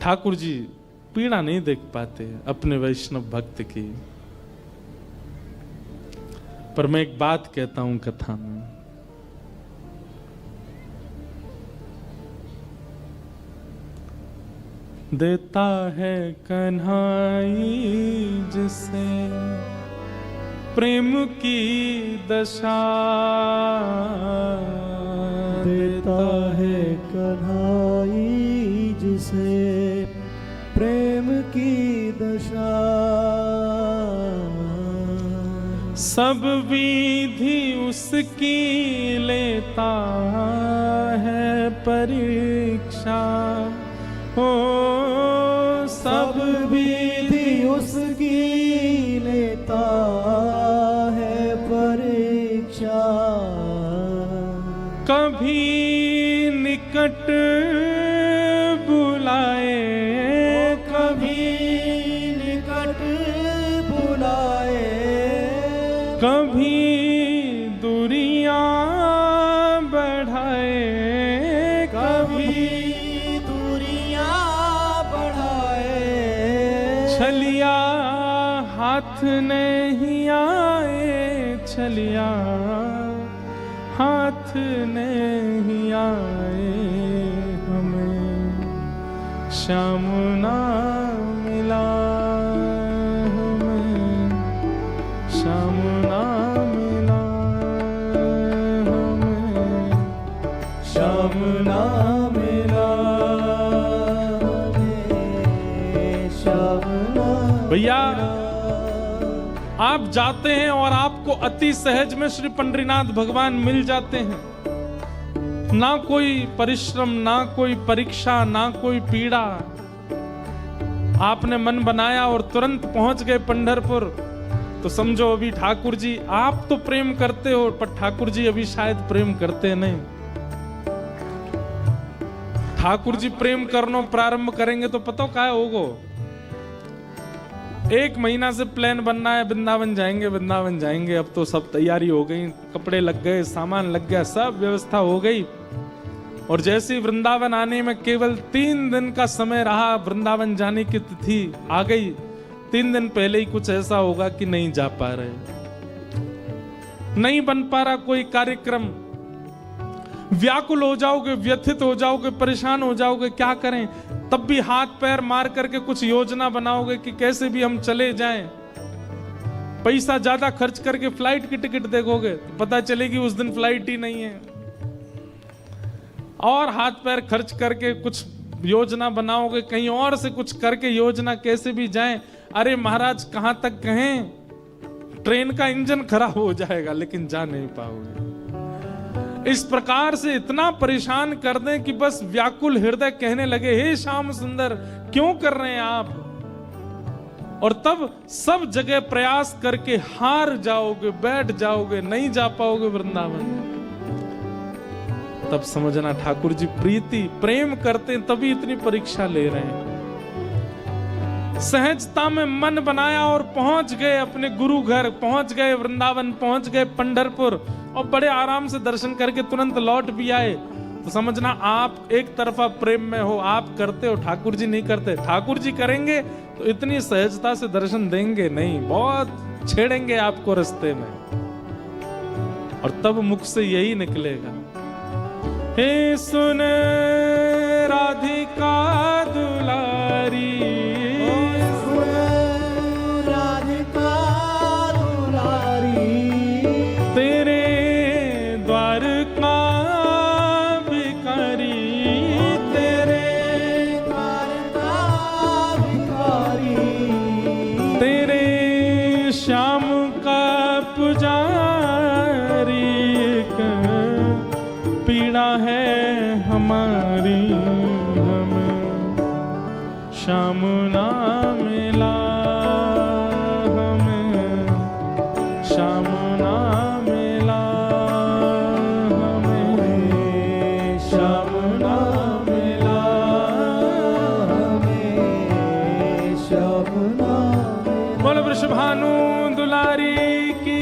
ठाकुर जी पीड़ा नहीं देख पाते अपने वैष्णव भक्त की। पर मैं एक बात कहता हूं कथा में, देता है कन्हाई जिसे प्रेम की दशा, देता है कन्हाई जिसे प्रेम की दशा। सब विधि उसकी लेता है परीक्षा, हो सब विधि उसकी लेता है परीक्षा। कभी निकट बुलाए, कभी निकट बुलाए, कभी दूरियां बढ़ाए, कभी दूरियां बढ़ाए। छलिया हाथ नहीं आए, छलिया हाथ नहीं आए, हमें श्याम ना मिला, हमें श्याम ना मिला, हमें श्याम ना मिला, हमें श्याम ना। भैया आप जाते हैं और आपको अति सहज में श्री पंडरीनाथ भगवान मिल जाते हैं। ना कोई परिश्रम, ना कोई परीक्षा, ना कोई पीड़ा। आपने मन बनाया और तुरंत पहुंच गए पंढरपुर। तो समझो अभी ठाकुर जी, आप तो प्रेम करते हो पर ठाकुर जी अभी शायद प्रेम करते नहीं। ठाकुर जी प्रेम करना प्रारंभ करेंगे तो पता क्या होगा। 1 महीना से प्लान बनना है, वृंदावन जाएंगे, वृंदावन जाएंगे। अब तो सब तैयारी हो गई, कपड़े लग गए, सामान लग गया, सब व्यवस्था हो गई। और जैसे ही वृंदावन आने में केवल 3 दिन का समय रहा, वृंदावन जाने की तिथि आ गई। 3 दिन पहले ही कुछ ऐसा होगा कि नहीं जा पा रहे, नहीं बन पा रहा कोई कार्यक्रम। व्याकुल हो जाओगे, व्यथित हो जाओगे, परेशान हो जाओगे, क्या करें। तब भी हाथ पैर मार करके कुछ योजना बनाओगे कि कैसे भी हम चले जाएं। पैसा ज्यादा खर्च करके फ्लाइट की टिकट देखोगे तो पता चलेगी उस दिन फ्लाइट ही नहीं है। और हाथ पैर खर्च करके कुछ योजना बनाओगे, कहीं और से कुछ करके योजना कैसे भी जाएं। अरे महाराज कहां तक कहें, ट्रेन का इंजन खराब हो जाएगा लेकिन जा नहीं पाओगे। इस प्रकार से इतना परेशान कर दें कि बस व्याकुल हृदय कहने लगे, हे श्याम सुंदर क्यों कर रहे हैं आप। और तब सब जगह प्रयास करके हार जाओगे, बैठ जाओगे, नहीं जा पाओगे वृंदावन। तब समझना ठाकुर जी प्रीति प्रेम करते हैं, तभी इतनी परीक्षा ले रहे हैं। सहजता में मन बनाया और पहुंच गए अपने गुरु घर, पहुंच गए वृंदावन, पहुंच गए पंढरपुर और बड़े आराम से दर्शन करके तुरंत लौट भी आए। तो समझना आप एक तरफा प्रेम में हो, आप करते हो, ठाकुर जी नहीं करते। ठाकुर जी करेंगे तो इतनी सहजता से दर्शन देंगे नहीं, बहुत छेड़ेंगे आपको रास्ते में, और तब मुख से यही निकलेगा, हे सुन राधिका दुलारी, राधिका दुलारी, तेरे द्वार का भिखारी, तेरे द्वार का भिखारी, तेरे श्याम का पुजारी, एक पीड़ा है हमारी, हमें श्याम ना मिला, हमें श्याम ना मिला, हमें श्याम ना मिला, हमें श्याम ना मिला। बोल वृषभानु दुलारी की।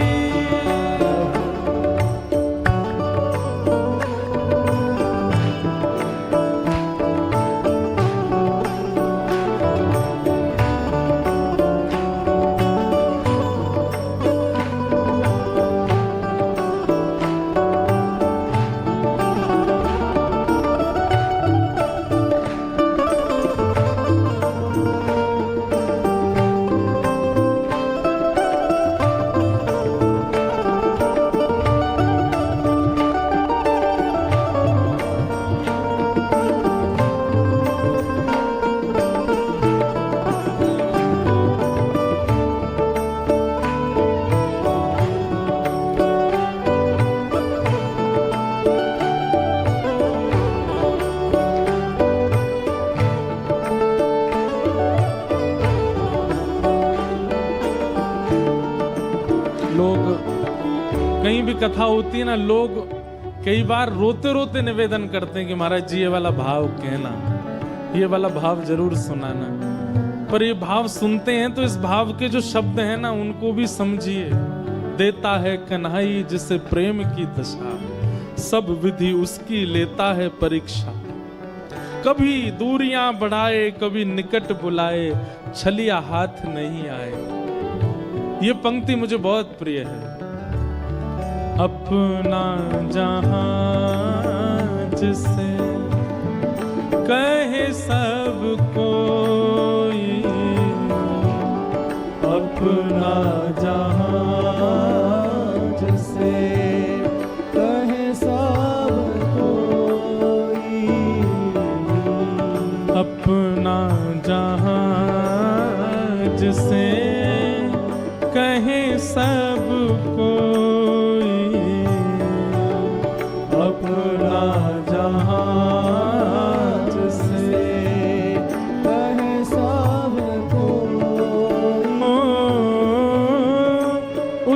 लोग कहीं भी कथा होती है ना, लोग कई बार रोते रोते निवेदन करते हैं कि महाराज जी ये वाला भाव कहना, ये वाला भाव जरूर सुनाना। पर ये भाव सुनते हैं तो इस भाव के जो शब्द हैं ना उनको भी समझिए। देता है कन्हई जिसे प्रेम की दशा, सब विधि उसकी लेता है परीक्षा। कभी दूरियां बढ़ाए कभी निकट बुलाए, छलिया हाथ नहीं आए। ये पंक्ति मुझे बहुत प्रिय है। अपना जहां जिसे कहे सब कोई, अपना जहां जिसे कहे सब कोई, अपना जहां जिसे कहे सब कोई, अपना जहां जिसे कहे सब कोई,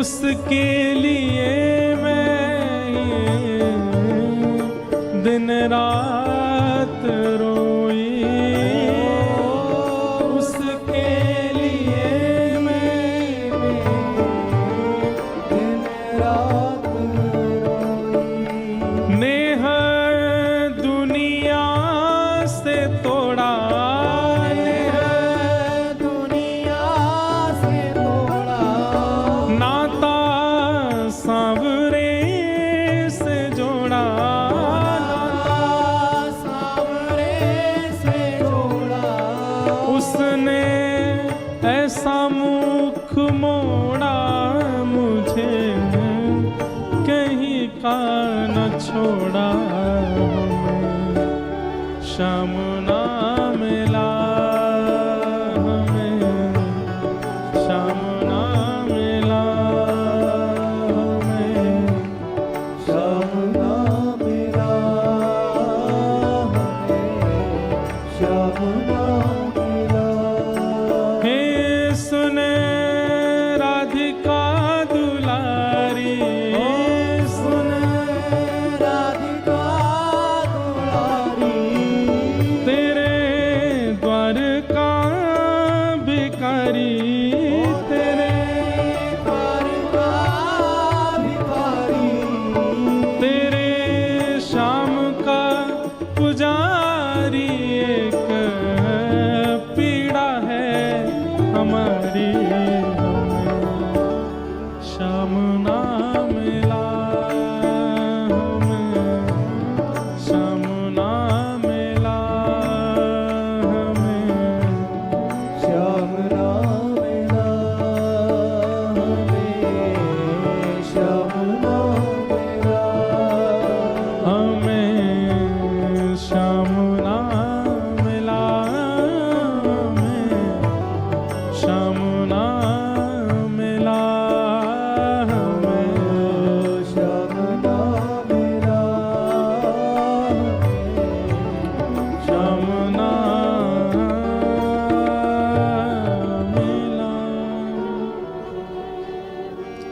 उसके लिए मैं दिन रात रोई, उसके लिए मैं दिन रात रोई। नेह दुनिया से तोड़ा, नेह दुनिया से तोड़ा, नाता सांवरे से जोड़ा, सांवरे से जोड़ा, उसने ऐसा मुख मोड़ा, मुझे कहीं का न छोड़ा। हमें श्याम ना मिला, हमें श्याम ना मिला, हमें श्याम ना मिला, हमें श्याम ना मिला। हे सुने राधिका दुलारी, सुन राधिका दुलारी, तेरे द्वार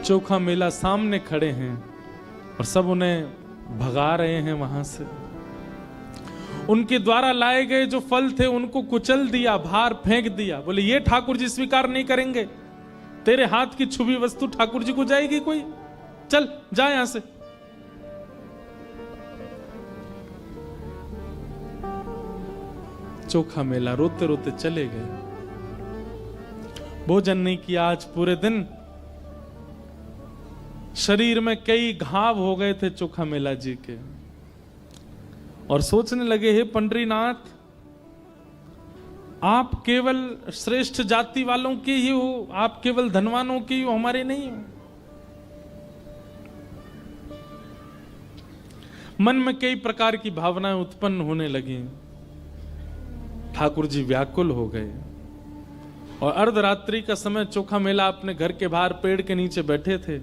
चोखा मेला सामने खड़े हैं और सब उन्हें भगा रहे हैं वहां से। उनके द्वारा लाए गए जो फल थे उनको कुचल दिया, बाहर फेंक दिया। बोले ये ठाकुर जी स्वीकार नहीं करेंगे, तेरे हाथ की छुबी वस्तु ठाकुर जी को जाएगी कोई, चल जा यहां से। चोखा मेला रोते रोते चले गए, भोजन नहीं किया आज पूरे दिन। शरीर में कई घाव हो गए थे चोखा मेला जी के, और सोचने लगे हे पंडरीनाथ, आप केवल श्रेष्ठ जाति वालों के ही हो, आप केवल धनवानों के ही हो, हमारे नहीं हो। मन में कई प्रकार की भावनाएं उत्पन्न होने लगी। ठाकुर जी व्याकुल हो गए और अर्धरात्रि का समय चोखा मेला अपने घर के बाहर पेड़ के नीचे बैठे थे।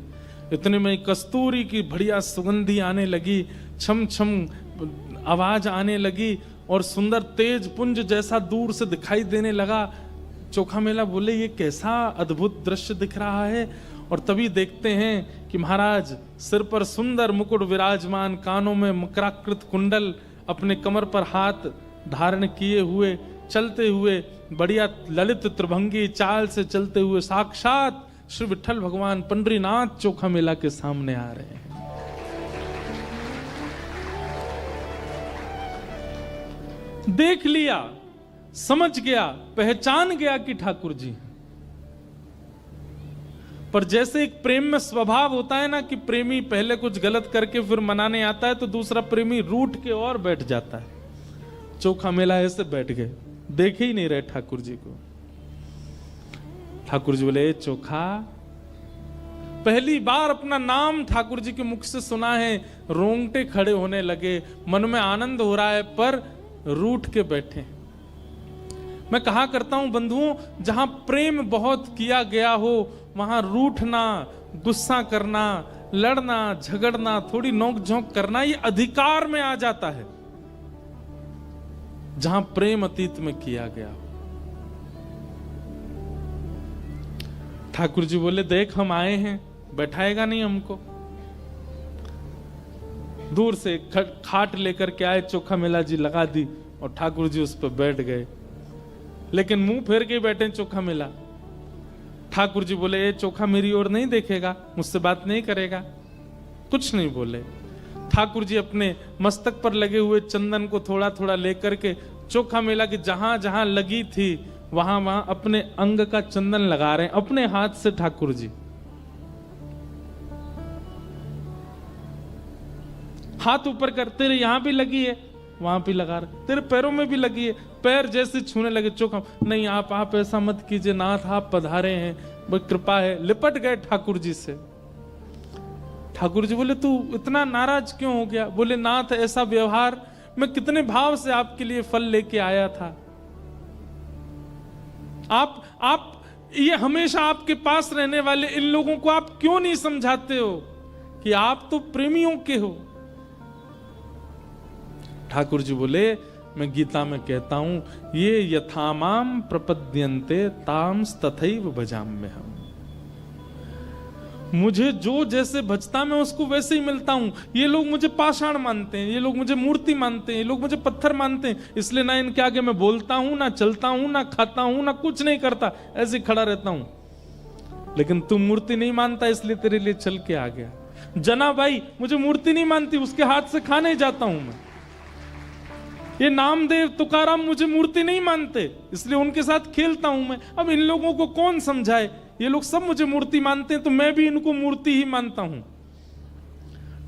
इतने में कस्तूरी की बढ़िया सुगंधी आने लगी, छम छम आवाज आने लगी और सुंदर तेज पुंज जैसा दूर से दिखाई देने लगा। चोखा मेला बोले ये कैसा अद्भुत दृश्य दिख रहा है। और तभी देखते हैं कि महाराज सिर पर सुंदर मुकुट विराजमान, कानों में मकराकृत कुंडल, अपने कमर पर हाथ धारण किए हुए चलते हुए, बढ़िया ललित त्रिभंगी चाल से चलते हुए साक्षात श्री विठ्ठल भगवान पंडरीनाथ चोखा मेला के सामने आ रहे हैं। देख लिया, समझ गया, पहचान गया कि ठाकुर जी। पर जैसे एक प्रेम में स्वभाव होता है ना कि प्रेमी पहले कुछ गलत करके फिर मनाने आता है तो दूसरा प्रेमी रूठ के और बैठ जाता है। चोखा मेला ऐसे बैठ गए, देखे ही नहीं रहे ठाकुर जी को। ठाकुर जी बोले चोखा, पहली बार अपना नाम ठाकुर जी के मुख से सुना है, रोंगटे खड़े होने लगे, मन में आनंद हो रहा है पर रूठ के बैठे। मैं कहा करता हूं बंधुओं, जहां प्रेम बहुत किया गया हो वहां रूठना, गुस्सा करना, लड़ना, झगड़ना, थोड़ी नोक झोंक करना ये अधिकार में आ जाता है। जहां प्रेम अतीत में किया गया हो। ठाकुर जी बोले देख हम आए हैं, बैठाएगा नहीं हमको। दूर से खाट लेकर के आए, चोखा मेला जी लगा दी और ठाकुर जी उस पर बैठ गए, लेकिन मुंह फेर के बैठे चोखा मेला। ठाकुर जी बोले ये चोखा मेरी ओर नहीं देखेगा, मुझसे बात नहीं करेगा, कुछ नहीं बोले। ठाकुर जी अपने मस्तक पर लगे हुए चंदन को थोड़ा थोड़ा लेकर के चोखा मेला की जहां जहां लगी थी वहां वहां अपने अंग का चंदन लगा रहे हैं अपने हाथ से। ठाकुर जी हाथ ऊपर कर, तेरे यहां भी लगी है, वहां भी लगा रहे, तेरे पैरों में भी लगी है। पैर जैसे छूने लगे, चोखा नहीं आप ऐसा मत कीजिए नाथ, आप पधारे हैं, वो कृपा है। लिपट गए ठाकुर जी से। ठाकुर जी बोले तू इतना नाराज क्यों हो गया? बोले नाथ ऐसा व्यवहार, मैं कितने भाव से आपके लिए फल लेके आया था। आप ये हमेशा आपके पास रहने वाले इन लोगों को आप क्यों नहीं समझाते हो कि आप तो प्रेमियों के हो? ठाकुर जी बोले मैं गीता में कहता हूं ये यथामाम प्रपद्यन्ते ताम्स तथैव भजाम्यहम्। मुझे जो जैसे भजता मैं उसको वैसे ही मिलता हूं। ये लोग मुझे पाषाण मानते हैं, ये लोग मुझे मूर्ति मानते हैं, ये लोग मुझे पत्थर मानते हैं, इसलिए ना इनके आगे मैं बोलता हूं, ना चलता हूं, ना खाता हूं, ना कुछ नहीं करता, ऐसे खड़ा रहता हूं। लेकिन तू मूर्ति नहीं मानता इसलिए तेरे लिए चल के आ गया। जना भाई मुझे मूर्ति नहीं मानती, उसके हाथ से खाने जाता हूं मैं। ये नामदेव तुकाराम मुझे मूर्ति नहीं मानते इसलिए उनके साथ खेलता हूं मैं। अब इन लोगों को कौन समझाए? ये लोग सब मुझे मूर्ति मानते हैं तो मैं भी इनको मूर्ति ही मानता हूं।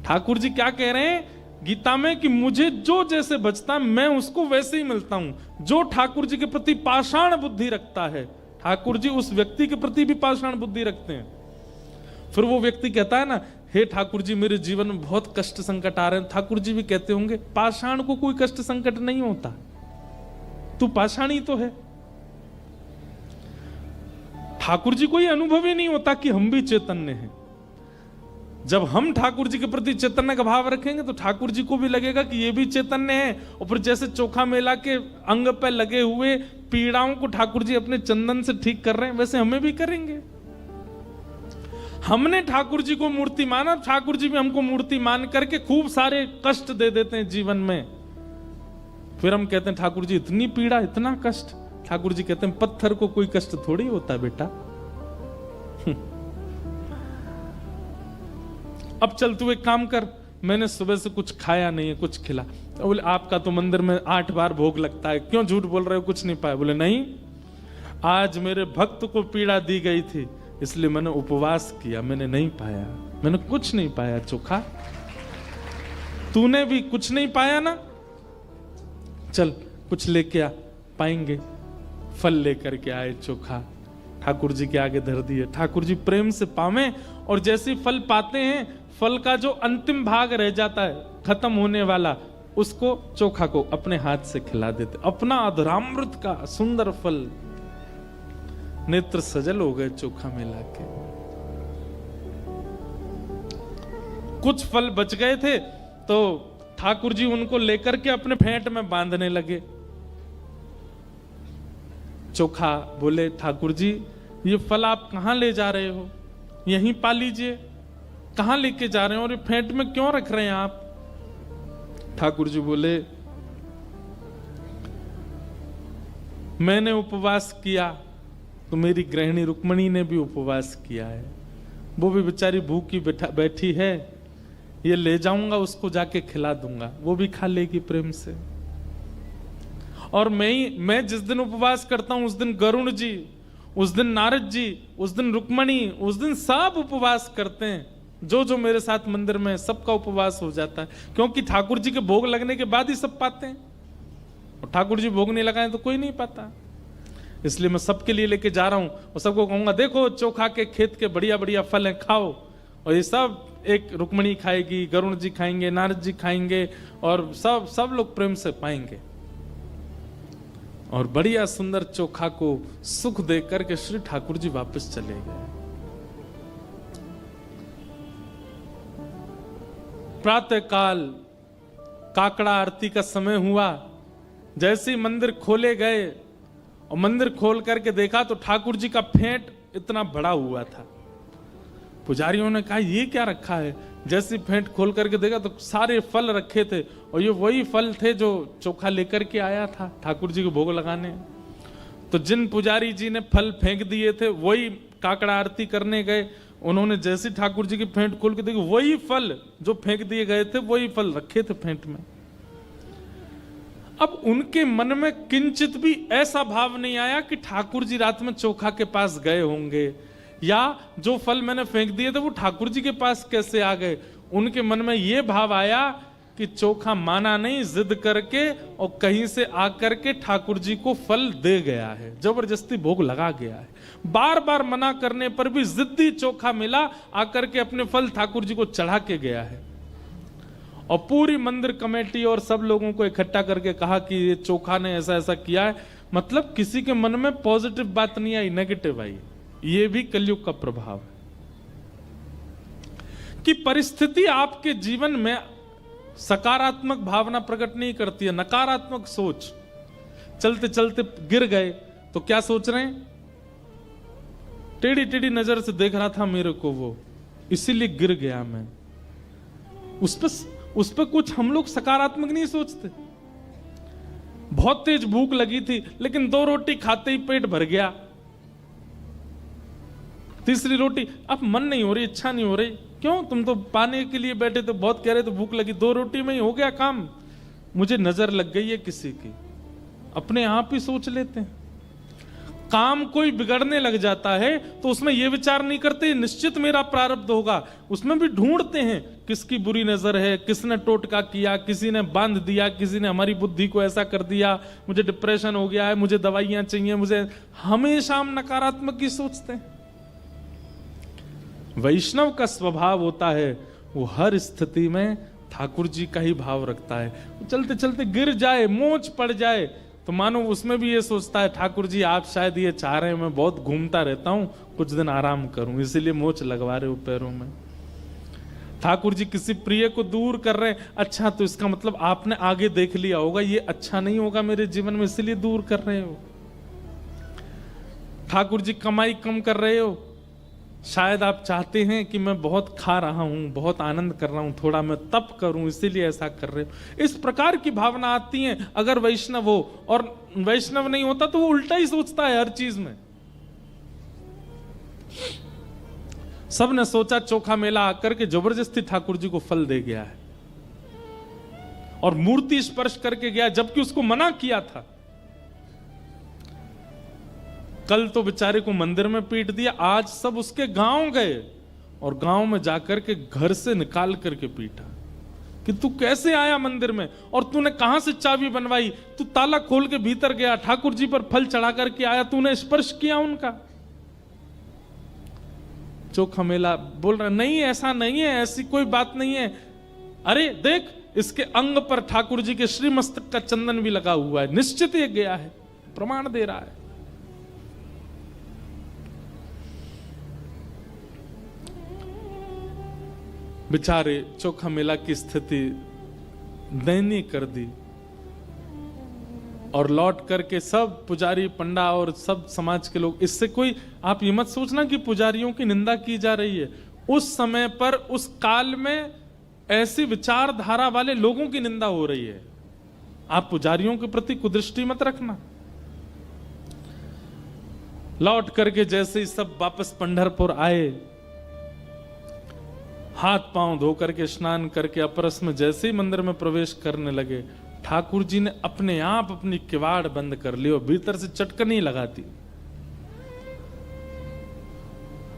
ठाकुर जी क्या कह रहे हैं गीता में कि मुझे जो जैसे बचता मैं उसको वैसे ही मिलता हूं। जो ठाकुर जी के प्रति पाषाण बुद्धि रखता है, ठाकुर जी उस व्यक्ति के प्रति भी पाषाण बुद्धि रखते हैं। फिर वो व्यक्ति कहता है ना, हे ठाकुर जी मेरे जीवन में बहुत कष्ट संकट आ रहे हैं। ठाकुर जी भी कहते होंगे पाषाण को कोई कष्ट संकट नहीं होता, तू पाषाण ही तो है। ठाकुर जी को ये अनुभव ही नहीं होता कि हम भी चैतन्य हैं। जब हम ठाकुर जी के प्रति चैतन्य का भाव रखेंगे तो ठाकुर जी को भी लगेगा कि ये भी चैतन्य है। और फिर जैसे चोखा मेला के अंग पे लगे हुए पीड़ाओं को ठाकुर जी अपने चंदन से ठीक कर रहे हैं, वैसे हमें भी करेंगे। हमने ठाकुर जी को मूर्ति माना, ठाकुर जी भी हमको मूर्ति मान करके खूब सारे कष्ट दे देते हैं जीवन में। फिर हम कहते हैं ठाकुर जी इतनी पीड़ा, इतना कष्ट। ठाकुर जी कहते हैं पत्थर को कोई कष्ट थोड़ी होता बेटा। अब चल तू एक काम कर, मैंने सुबह से कुछ खाया नहीं है, कुछ खिला। तो बोले आपका तो मंदिर में 8 बार भोग लगता है, क्यों झूठ बोल रहे हो, कुछ नहीं पाया? बोले नहीं, आज मेरे भक्त को पीड़ा दी गई थी इसलिए मैंने उपवास किया, मैंने नहीं पाया, मैंने कुछ नहीं पाया। चोखा तूने भी कुछ नहीं पाया ना, चल कुछ लेके आ, पाएंगे। फल लेकर के आए, चोखा ठाकुर जी के आगे धर दिए। ठाकुर जी प्रेम से पावे, और जैसे फल पाते हैं, फल का जो अंतिम भाग रह जाता है खत्म होने वाला, उसको चोखा को अपने हाथ से खिला देते। अपना अधरामृत का सुंदर फल, नेत्र सजल हो गए चोखा मिला के। कुछ फल बच गए थे तो ठाकुर जी उनको लेकर के अपने फेंट में बांधने लगे। चोखा बोले ठाकुर जी ये फल आप कहां ले जा रहे हो, यहीं पा लीजिए, कहां लेके जा रहे हो और ये फेंट में क्यों रख रहे हैं आप? ठाकुर जी बोले मैंने उपवास किया तो मेरी गृहिणी रुक्मणी ने भी उपवास किया है, वो भी बेचारी भूखी बैठी है, ये ले जाऊंगा उसको जाके खिला दूंगा, वो भी खा लेगी प्रेम से। और मैं जिस दिन उपवास करता हूं उस दिन गरुण जी, उस दिन नारद जी, उस दिन रुक्मणी, उस दिन सब उपवास करते हैं। जो जो मेरे साथ मंदिर में, सबका उपवास हो जाता है, क्योंकि ठाकुर जी के भोग लगने के बाद ही सब पाते हैं, और ठाकुर जी भोग नहीं लगाए तो कोई नहीं पाता। इसलिए मैं सबके लिए लेके जा रहा हूं और सबको कहूंगा देखो चोखा के खेत के बढ़िया बढ़िया फल हैं, खाओ। और ये सब एक रुक्मणी खाएगी, गरुण जी खाएंगे, नारद जी खाएंगे, और सब लोग प्रेम से पाएंगे। और बढ़िया सुंदर चोखा को सुख दे करके श्री ठाकुर जी वापस चले गए। प्रातः काल काकड़ा आरती का समय हुआ, जैसे ही मंदिर खोले गए और मंदिर खोल करके देखा तो ठाकुर जी का फेंट इतना बड़ा हुआ था। पुजारियों ने कहा ये क्या रखा है? जैसे फेंट खोल करके देखा तो सारे फल रखे थे, और ये वही फल थे जो चोखा लेकर के आया था ठाकुर जी को भोग लगाने। तो जिन पुजारी जी ने फल फेंक दिए थे वही काकड़ा आरती करने गए, उन्होंने जैसे ठाकुर जी की फेंट खोल के देखी वही फल जो फेंक दिए गए थे वही फल रखे थे फेंट में। अब उनके मन में किंचित भी ऐसा भाव नहीं आया कि ठाकुर जी रात में चोखा के पास गए होंगे, या जो फल मैंने फेंक दिए थे वो ठाकुर जी के पास कैसे आ गए। उनके मन में यह भाव आया कि चोखा माना नहीं, जिद करके और कहीं से आकर के ठाकुर जी को फल दे गया है, जबरदस्ती भोग लगा गया है। बार बार मना करने पर भी जिद्दी चोखा मिला, आकर के अपने फल ठाकुर जी को चढ़ा के गया है। और पूरी मंदिर कमेटी और सब लोगों को इकट्ठा करके कहा कि ये चोखा ने ऐसा ऐसा किया है। मतलब किसी के मन में पॉजिटिव बात नहीं आई, नेगेटिव आई। ये भी कलयुग का प्रभाव है कि परिस्थिति आपके जीवन में सकारात्मक भावना प्रकट नहीं करती है, नकारात्मक सोच। चलते चलते गिर गए तो क्या सोच रहे हैं? टेढ़ी टेढ़ी नजर से देख रहा था मेरे को वो, इसीलिए गिर गया मैं। उस पर कुछ हम लोग सकारात्मक नहीं सोचते। बहुत तेज भूख लगी थी लेकिन 2 रोटी खाते ही पेट भर गया, तीसरी रोटी अब मन नहीं हो रही, इच्छा नहीं हो रही। क्यों? तुम तो पाने के लिए बैठे तो बहुत कह रहे तो भूख लगी, 2 रोटी में ही हो गया काम। मुझे नजर लग गई है किसी की, अपने आप ही सोच लेते हैं। काम कोई बिगड़ने लग जाता है तो उसमें यह विचार नहीं करते निश्चित मेरा प्रारब्ध होगा, उसमें भी ढूंढते हैं किसकी बुरी नजर है, किसने टोटका किया, किसी ने बांध दिया, किसी ने हमारी बुद्धि को ऐसा कर दिया, मुझे डिप्रेशन हो गया है, मुझे दवाइयां चाहिए, मुझे। हमेशा हम नकारात्मक ही सोचते हैं। वैष्णव का स्वभाव होता है वो हर स्थिति में ठाकुर जी का ही भाव रखता है। चलते चलते गिर जाए, मोच पड़ जाए तो मानो उसमें भी ये सोचता है ठाकुर जी आप शायद ये चाह रहे हैं मैं बहुत घूमता रहता हूं, कुछ दिन आराम करूं, इसीलिए मोच लगवा रहे हो पैरों में। ठाकुर जी किसी प्रिय को दूर कर रहे हैं, अच्छा तो इसका मतलब आपने आगे देख लिया होगा ये अच्छा नहीं होगा मेरे जीवन में, इसलिए दूर कर रहे हो। ठाकुर जी कमाई कम कर रहे हो, शायद आप चाहते हैं कि मैं बहुत खा रहा हूं, बहुत आनंद कर रहा हूं, थोड़ा मैं तप करूं, इसीलिए ऐसा कर रहे हो। इस प्रकार की भावना आती है अगर वैष्णव हो, और वैष्णव नहीं होता तो वो उल्टा ही सोचता है हर चीज में। सबने सोचा चोखा मेला आकर के जबरदस्ती ठाकुर जी को फल दे गया है और मूर्ति स्पर्श करके गया, जबकि उसको मना किया था। कल तो बेचारे को मंदिर में पीट दिया, आज सब उसके गांव गए और गांव में जाकर के घर से निकाल करके पीटा कि तू कैसे आया मंदिर में और तूने कहां से चाबी बनवाई, तू ताला खोल के भीतर गया, ठाकुर जी पर फल चढ़ा करके आया, तूने स्पर्श किया उनका। चोखा मेला बोल रहा नहीं, ऐसा नहीं है, ऐसी कोई बात नहीं है। अरे देख, इसके अंग पर ठाकुर जी के श्री मस्तक का चंदन भी लगा हुआ है, निश्चित ये गया है, प्रमाण दे रहा है। बेचारे चोखा मेला की स्थिति दयनीय कर दी और लौट करके सब पुजारी पंडा और सब समाज के लोग, इससे कोई आप ये मत सोचना कि पुजारियों की निंदा की जा रही है। उस समय पर उस काल में ऐसी विचारधारा वाले लोगों की निंदा हो रही है। आप पुजारियों के प्रति कुदृष्टि मत रखना। लौट करके जैसे ही सब वापस पंढरपुर आए, हाथ पांव धो करके स्नान करके अपरस में जैसे ही मंदिर में प्रवेश करने लगे, ठाकुर जी ने अपने आप अपनी किवाड़ बंद कर ली और भीतर से चटकनी लगाती।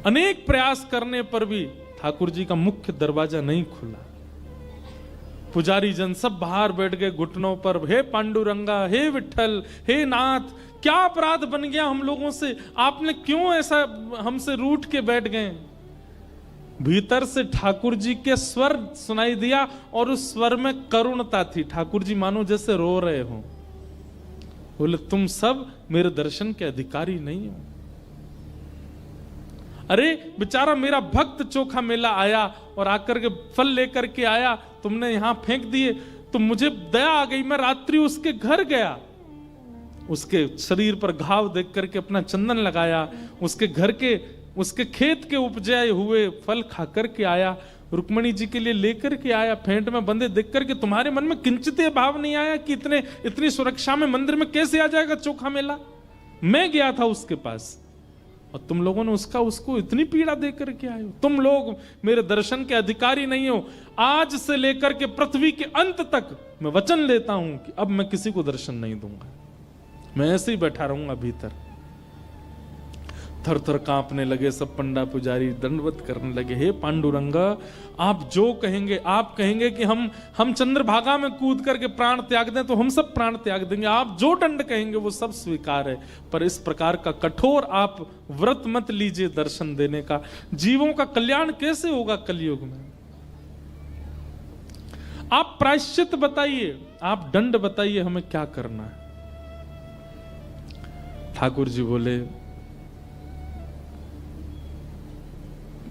अनेक प्रयास करने पर भी ठाकुर जी का मुख्य दरवाजा नहीं खुला। पुजारी जन सब बाहर बैठ गए घुटनों पर, हे पांडुरंगा, हे विठल, हे नाथ, क्या अपराध बन गया हम लोगों से, आपने क्यों ऐसा हमसे रूठ के बैठ गए। भीतर से ठाकुर जी के स्वर सुनाई दिया और उस स्वर में करुणता थी। ठाकुर जी मानो जैसे रो रहे हो। बोले तुम सब मेरे दर्शन के अधिकारी नहीं हो। अरे बेचारा मेरा भक्त चोखा मेला आया और आकर के फल लेकर के आया, तुमने यहां फेंक दिए, तो मुझे दया आ गई, मैं रात्रि उसके घर गया, उसके शरीर पर घाव देख करके अपना चंदन लगाया, उसके घर के उसके खेत के उपजाए हुए फल खाकर के आया, रुक्मणी जी के लिए लेकर के आया, फेंट में बंधे देख करके तुम्हारे मन में किंचित भाव नहीं आया कि इतनी सुरक्षा में मंदिर में कैसे आ जाएगा चोखा मेला। मैं गया था उसके पास और तुम लोगों ने उसको इतनी पीड़ा दे करके आए हो। तुम लोग मेरे दर्शन के अधिकारी नहीं हो। आज से लेकर के पृथ्वी के अंत तक मैं वचन लेता हूं कि अब मैं किसी को दर्शन नहीं दूंगा, मैं ऐसे ही बैठा रहूंगा भीतर। थर थर कांपने लगे सब पंडा पुजारी, दंडवत करने लगे, हे पांडुरंगा, आप जो कहेंगे, आप कहेंगे कि हम चंद्रभागा में कूद करके प्राण त्याग दें तो हम सब प्राण त्याग देंगे, आप जो दंड कहेंगे वो सब स्वीकार है, पर इस प्रकार का कठोर आप व्रत मत लीजिए दर्शन देने का। जीवों का कल्याण कैसे होगा कलयुग में। आप प्रायश्चित बताइए, आप दंड बताइए, हमें क्या करना है। ठाकुर जी बोले,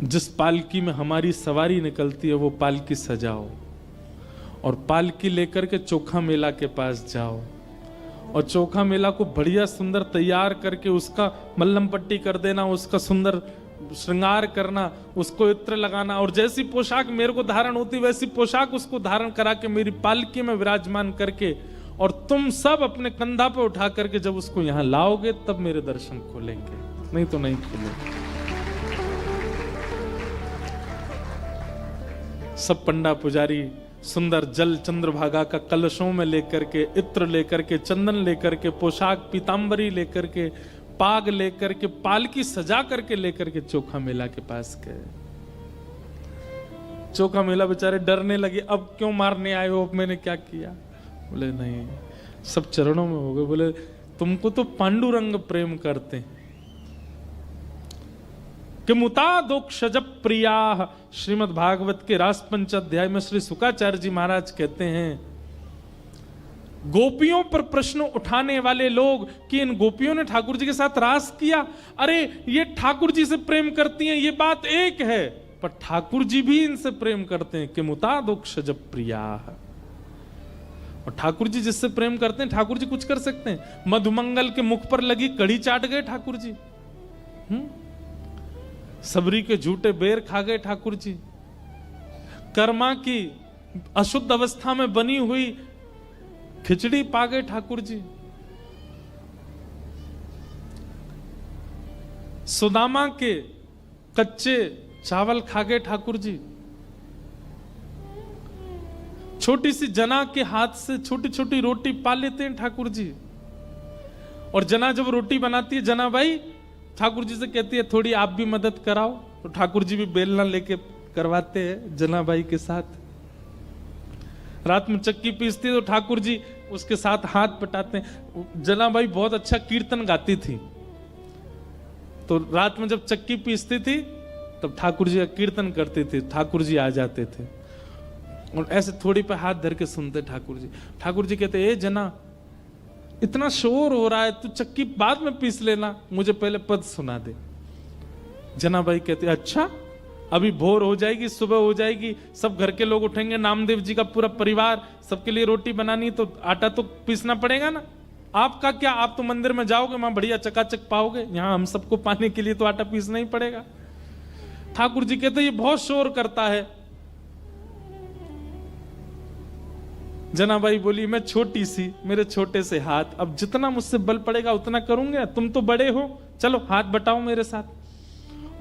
जिस पालकी में हमारी सवारी निकलती है वो पालकी सजाओ और पालकी लेकर के चोखा मेला के पास जाओ और चोखा मेला को बढ़िया सुंदर तैयार करके उसका मल्लम पट्टी कर देना, उसका सुंदर श्रृंगार करना, उसको इत्र लगाना और जैसी पोशाक मेरे को धारण होती वैसी पोशाक उसको धारण करा के मेरी पालकी में विराजमान करके और तुम सब अपने कंधा पे उठा करके जब उसको यहां लाओगे तब मेरे दर्शन खोलेंगे, नहीं तो नहीं खोलेंगे। सब पंडा पुजारी सुंदर जल चंद्रभागा का कलशों में लेकर के, इत्र लेकर के, चंदन लेकर के, पोशाक पीतांबरी लेकर के, पाग लेकर के, पालकी सजा करके लेकर के चोखा मेला के पास गए। चोखा मेला बेचारे डरने लगे, अब क्यों मारने आए हो, अब मैंने क्या किया। बोले नहीं, सब चरणों में हो गए। बोले तुमको तो पांडुरंग प्रेम करते हैं। कि मुतादोक्षज प्रिया, श्रीमद् भागवत के रास पंच अध्याय में श्री शुकाचार्य जी महाराज कहते हैं, गोपियों पर प्रश्न उठाने वाले लोग कि इन गोपियों ने ठाकुर जी के साथ रास किया, अरे ये ठाकुर जी से प्रेम करती हैं, ये बात एक है, पर ठाकुर जी भी इनसे प्रेम करते हैं। कि मुतादोक्षज प्रिया, और ठाकुर जी जिससे प्रेम करते हैं ठाकुर जी कुछ कर सकते हैं। मधुमंगल के मुख पर लगी कड़ी चाट गए ठाकुर जी। सबरी के झूठे बेर खा गए ठाकुर जी। कर्मा की अशुद्ध अवस्था में बनी हुई खिचड़ी पा गए ठाकुर जी। सुदामा के कच्चे चावल खा गए ठाकुर जी। छोटी सी जना के हाथ से छोटी छोटी रोटी पा लेते हैं ठाकुर जी। और जना जब रोटी बनाती है, जना भाई ठाकुर जी से कहती है थोड़ी आप भी मदद कराओ, तो ठाकुर जी भी बेलना लेके करवाते हैं जना भाई के साथ। रात में चक्की पीसती है तो ठाकुर जी उसके साथ हाथ बटाते हैं। जना भाई बहुत अच्छा कीर्तन गाती थी, तो रात में जब चक्की पीसती थी तब ठाकुर जी का कीर्तन करते थे, ठाकुर जी आ जाते थे और ऐसे थोड़ी पे हाथ धर के सुनते ठाकुर जी। ठाकुर जी कहते ए जना, इतना शोर हो रहा है, तू चक्की बाद में पीस लेना, मुझे पहले पद सुना दे। जना भाई कहते अच्छा, अभी भोर हो जाएगी, सुबह हो जाएगी, सब घर के लोग उठेंगे, नामदेव जी का पूरा परिवार, सबके लिए रोटी बनानी, तो आटा तो पीसना पड़ेगा ना। आपका क्या, आप तो मंदिर में जाओगे, वहां बढ़िया चकाचक पाओगे, यहाँ हम सबको पाने के लिए तो आटा पीसना ही पड़ेगा। ठाकुर जी कहते ये बहुत शोर करता है। जनाबाई बोली मैं छोटी सी, मेरे छोटे से हाथ, अब जितना मुझसे बल पड़ेगा उतना करूंगा, तुम तो बड़े हो, चलो हाथ बटाओ मेरे साथ।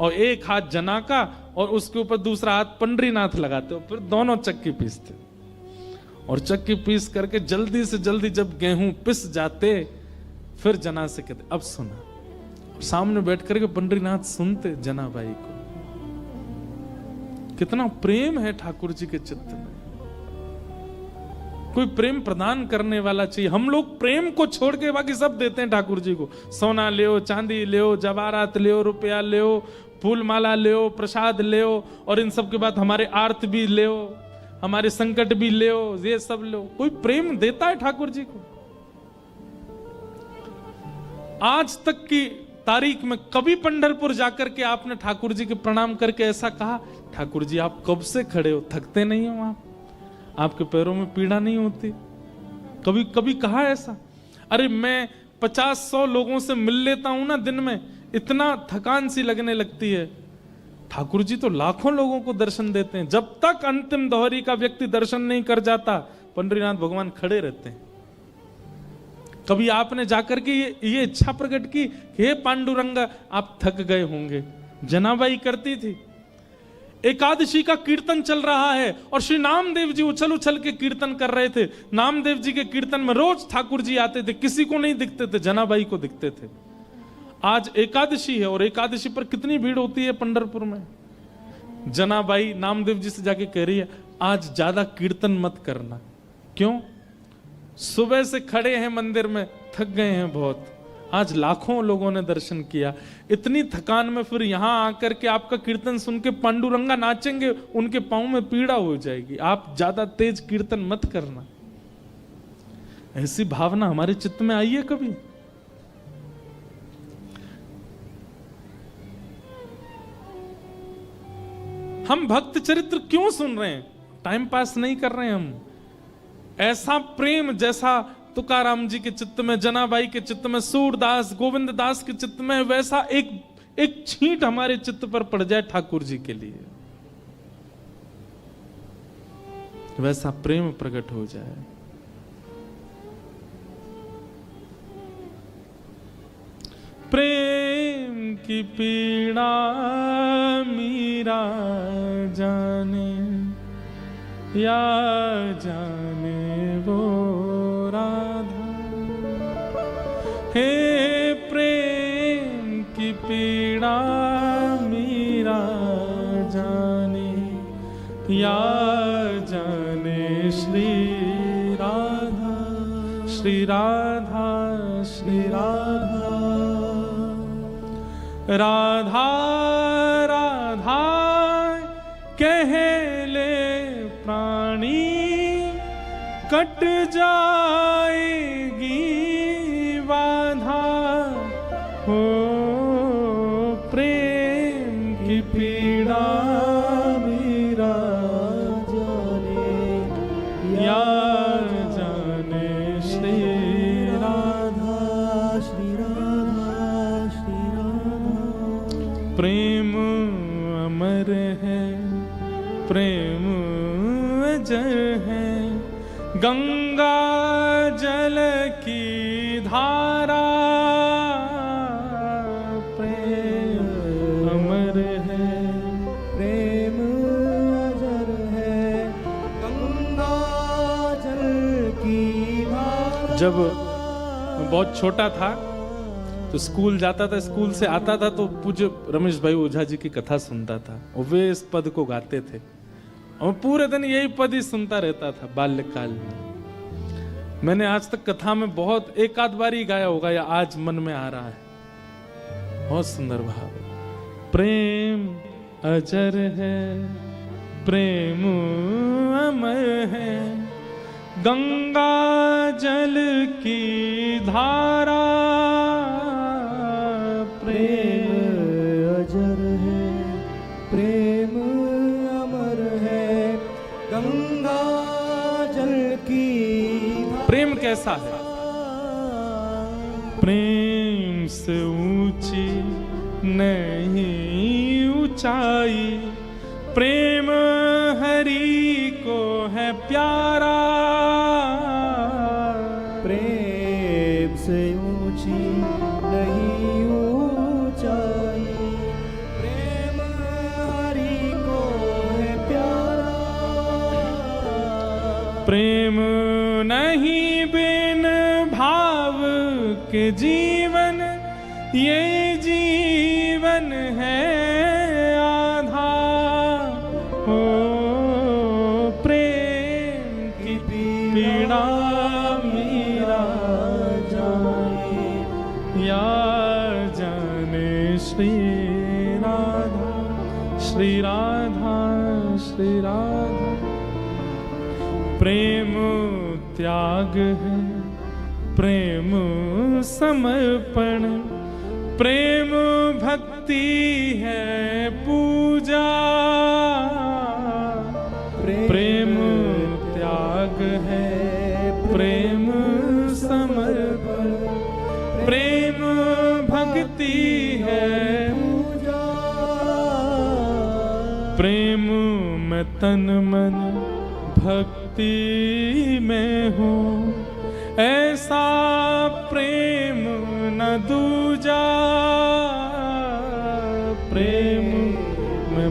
और एक हाथ जना का और उसके ऊपर दूसरा हाथ पंडरीनाथ लगाते हो, फिर दोनों चक्की पीसते। और चक्की पीस करके जल्दी से जल्दी जब गेहूं पिस जाते, फिर जना से कहते अब सुना। और सामने बैठ करके पंडरीनाथ सुनते जनाबाई को। कितना प्रेम है ठाकुर जी के चित्त में। कोई प्रेम प्रदान करने वाला चाहिए। हम लोग प्रेम को छोड़ के बाकी सब देते हैं ठाकुर जी को। सोना ले, चांदी ले, जवाहरात ले, रुपया ले, फूल माला ले, प्रसाद ले, और इन सब के बाद हमारे आर्त भी ले, हमारे संकट भी ले, ये सब लो। कोई प्रेम देता है ठाकुर जी को? आज तक की तारीख में कभी पंढरपुर जाकर के आपने ठाकुर जी के प्रणाम करके ऐसा कहा ठाकुर जी आप कब से खड़े हो, थकते नहीं हो आप, आपके पैरों में पीड़ा नहीं होती? कभी कभी कहा ऐसा? अरे मैं 50-100 लोगों से मिल लेता हूं ना दिन में, इतना थकान सी लगने लगती है। ठाकुर जी तो लाखों लोगों को दर्शन देते हैं। जब तक अंतिम दोहरी का व्यक्ति दर्शन नहीं कर जाता, पंडरीनाथ भगवान खड़े रहते हैं। कभी आपने जाकर के ये इच्छा प्रकट की कि हे पांडुरंग आप थक गए होंगे? जनाबाई करती थी। एकादशी का कीर्तन चल रहा है और श्री नामदेव जी उछल उछल के कीर्तन कर रहे थे। नामदेव जी के कीर्तन में रोज ठाकुर जी आते थे, किसी को नहीं दिखते थे, जनाबाई को दिखते थे। आज एकादशी है और एकादशी पर कितनी भीड़ होती है पंढरपुर में। जनाबाई नामदेव जी से जाके कह रही है आज ज्यादा कीर्तन मत करना। क्यों? सुबह से खड़े हैं मंदिर में, थक गए हैं बहुत। आज लाखों लोगों ने दर्शन किया, इतनी थकान में फिर यहां आकर के आपका कीर्तन सुन के पांडुरंगा नाचेंगे, उनके पांव में पीड़ा हो जाएगी। आप ज्यादा तेज कीर्तन मत करना। ऐसी भावना हमारे चित्त में आई है कभी? हम भक्त चरित्र क्यों सुन रहे हैं? टाइम पास नहीं कर रहे हैं हम। ऐसा प्रेम जैसा तुकाराम जी के चित्त में, जनाबाई के चित्त में, सूरदास गोविंद दास के चित्त में, वैसा एक छींट हमारे चित्त पर पड़ जाए ठाकुर जी के लिए, वैसा प्रेम प्रकट हो जाए। प्रेम की पीड़ा मीरा जाने या जाने वो राधा। हे प्रेम की पीड़ा मीरा जाने या जाने श्री राधा, श्री राधा, श्री राधा। राधा राधा कह ले प्राणी, कट जाएगी बाधा। हो प्रेम की पीड़ा मीरा जाने या जाने श्री राधा, श्री राधा, श्री राधा। प्रेम अमर है, प्रेम अजर है, गंगा जल की धारा, प्रेम अमर है, प्रेम अजर है, गंगा जल की धारा। जब मैं बहुत छोटा था तो स्कूल जाता था, स्कूल से आता था तो पूज्य रमेश भाई ओझा जी की कथा सुनता था और वे इस पद को गाते थे और पूरे दिन यही पद ही सुनता रहता था बाल्यकाल में। मैंने आज तक कथा में बहुत एक आध बार ही गाया होगा या आज मन में आ रहा है। बहुत सुंदर भाव। प्रेम अजर है, प्रेम अमर है, गंगा जल की धारा, प्रेम अजर है, प्रेम अमर है, गंगा जल की धारा। प्रेम कैसा है? प्रेम से ऊंची नहीं ऊंचाई, प्रेम हरि को है प्यारा, प्रेम से ऊंची नहीं ऊंचाई, प्रेम हरि को है प्यारा, प्रेम नहीं बिन भाव के जीवन, ये जीवन है आधा, ओ प्रेम की पीड़ा मीरा जाने, या जाने श्री राधा, श्री राधा, श्री राधा। प्रेम त्याग है, प्रेम समर्पण, प्रेम भक्ति है पूजा, प्रेम त्याग है, प्रेम समर्पण, प्रेम भक्ति है पूजा, प्रेम में तन मन भक्ति में हूँ, ऐसा प्रेम न दूजा, प्रेम में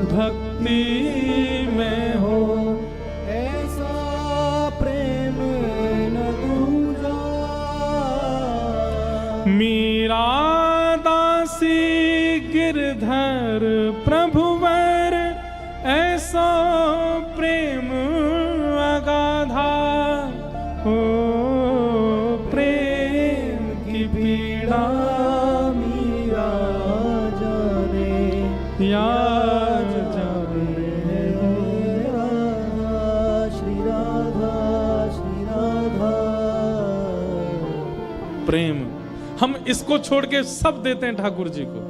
भक्ति में हो, ऐसा प्रेम न दूजा। मीरा दासी गिरधर प्रभुवर, ऐसा प्रेम अगाधा, हो प्रेम की पीड़ा मीरा जाने, या जाने राधा, श्री राधा, श्री राधा। प्रेम हम इसको छोड़ के सब देते हैं ठाकुर जी को।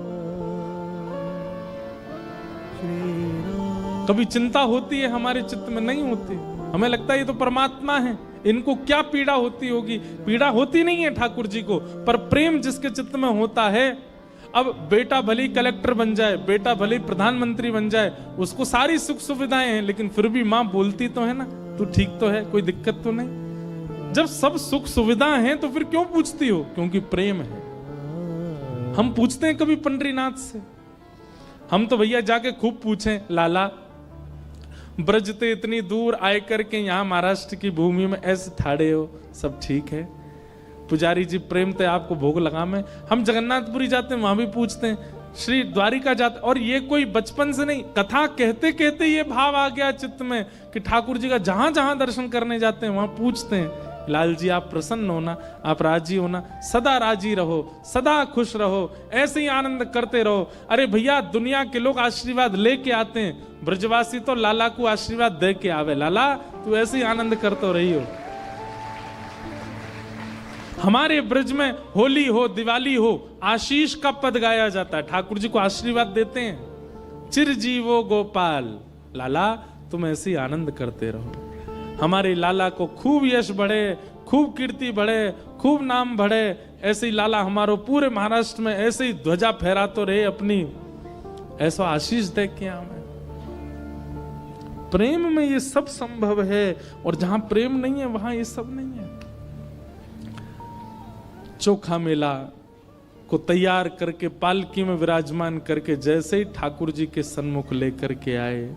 कभी चिंता होती है हमारे चित्त में? नहीं होती। हमें लगता है ये तो परमात्मा है, इनको क्या पीड़ा होती होगी। पीड़ा होती नहीं है ठाकुर जी को, पर प्रेम जिसके चित्त में होता है। अब बेटा भले ही कलेक्टर बन जाए, बेटा भले ही प्रधानमंत्री बन जाए, उसको सारी सुख सुविधाएं हैं, लेकिन फिर भी माँ बोलती तो है ना, तू ठीक तो है, कोई दिक्कत तो नहीं। जब सब सुख सुविधाएं हैं तो फिर क्यों पूछती हो? क्योंकि प्रेम है। हम पूछते हैं कभी पंडरीनाथ से? हम तो भैया जाके खूब पूछें, लाला ब्रज ते इतनी दूर आए करके यहाँ महाराष्ट्र की भूमि में ऐसे ठाड़े हो, सब ठीक है? पुजारी जी प्रेम ते आपको भोग लगा में। हम जगन्नाथपुरी जाते हैं, वहां भी पूछते हैं, श्री द्वारिका जाते, और ये कोई बचपन से नहीं, कथा कहते कहते ये भाव आ गया चित्त में कि ठाकुर जी का जहां जहां दर्शन करने जाते हैं वहां पूछते हैं, लाल जी आप प्रसन्न होना, आप राजी होना, सदा राजी रहो, सदा खुश रहो, ऐसे ही आनंद करते रहो। अरे भैया दुनिया के लोग आशीर्वाद लेके आते हैं, ब्रजवासी तो लाला को आशीर्वाद दे के आवे। लाला तू ऐसे ही आनंद करते रही हो। हमारे ब्रज में होली हो, दिवाली हो, आशीष का पद गाया जाता है, ठाकुर जी को आशीर्वाद देते हैं, चिरजीवो गोपाल। लाला तुम ऐसे ही आनंद करते रहो। हमारे लाला को खूब यश बढ़े, खूब कीर्ति बढ़े, खूब नाम बढ़े। ऐसे ही लाला हमारो पूरे महाराष्ट्र में ऐसे ही ध्वजा फहराते रहे अपनी। ऐसा आशीष दे क्या हमें। प्रेम में ये सब संभव है, और जहां प्रेम नहीं है वहां ये सब नहीं है। चोखा मेला को तैयार करके पालकी में विराजमान करके जैसे ही ठाकुर जी के सन्मुख लेकर के आए,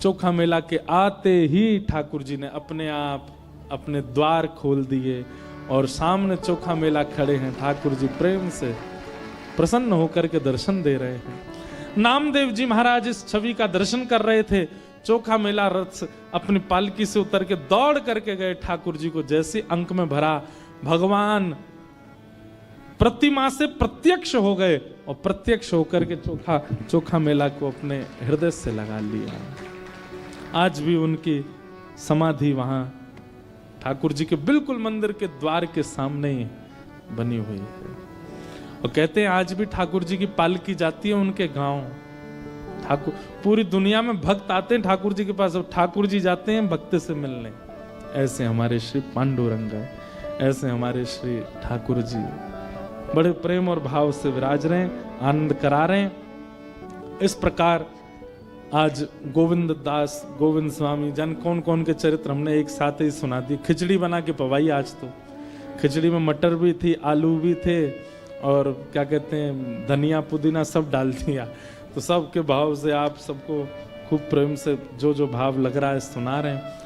चोखा मेला के आते ही ठाकुर जी ने अपने आप अपने द्वार खोल दिए और सामने चोखा मेला खड़े हैं। ठाकुर जी प्रेम से प्रसन्न होकर के दर्शन दे रहे हैं। नामदेव जी महाराज इस छवि का दर्शन कर रहे थे। चोखा मेला रथ अपनी पालकी से उतर के दौड़ करके गए ठाकुर जी को जैसे अंक में भरा। भगवान प्रतिमा से प्रत्यक्ष हो गए और प्रत्यक्ष होकर के चोखा मेला को अपने हृदय से लगा लिया। आज भी उनकी समाधि वहां ठाकुर जी के बिल्कुल मंदिर के द्वार के सामने ही बनी हुई है। और कहते हैं आज भी ठाकुर जी की पालकी जाती है उनके गांव। ठाकुर पूरी दुनिया में भक्त आते हैं ठाकुर जी के पास, और ठाकुर जी जाते हैं भक्त से मिलने। ऐसे हमारे श्री पांडुरंग, ऐसे हमारे श्री ठाकुर जी बड़े प्रेम और भाव से विराज रहे हैं, आनंद करा रहे हैं। इस प्रकार आज गोविंद दास, गोविंद स्वामी, जन कौन कौन के चरित्र हमने एक साथ ही सुना दी। खिचड़ी बना के पवाई आज तो। खिचड़ी में मटर भी थी, आलू भी थे, और क्या कहते हैं धनिया पुदीना सब डाल दिया। तो सबके भाव से आप सबको खूब प्रेम से जो जो भाव लग रहा है सुना रहे हैं।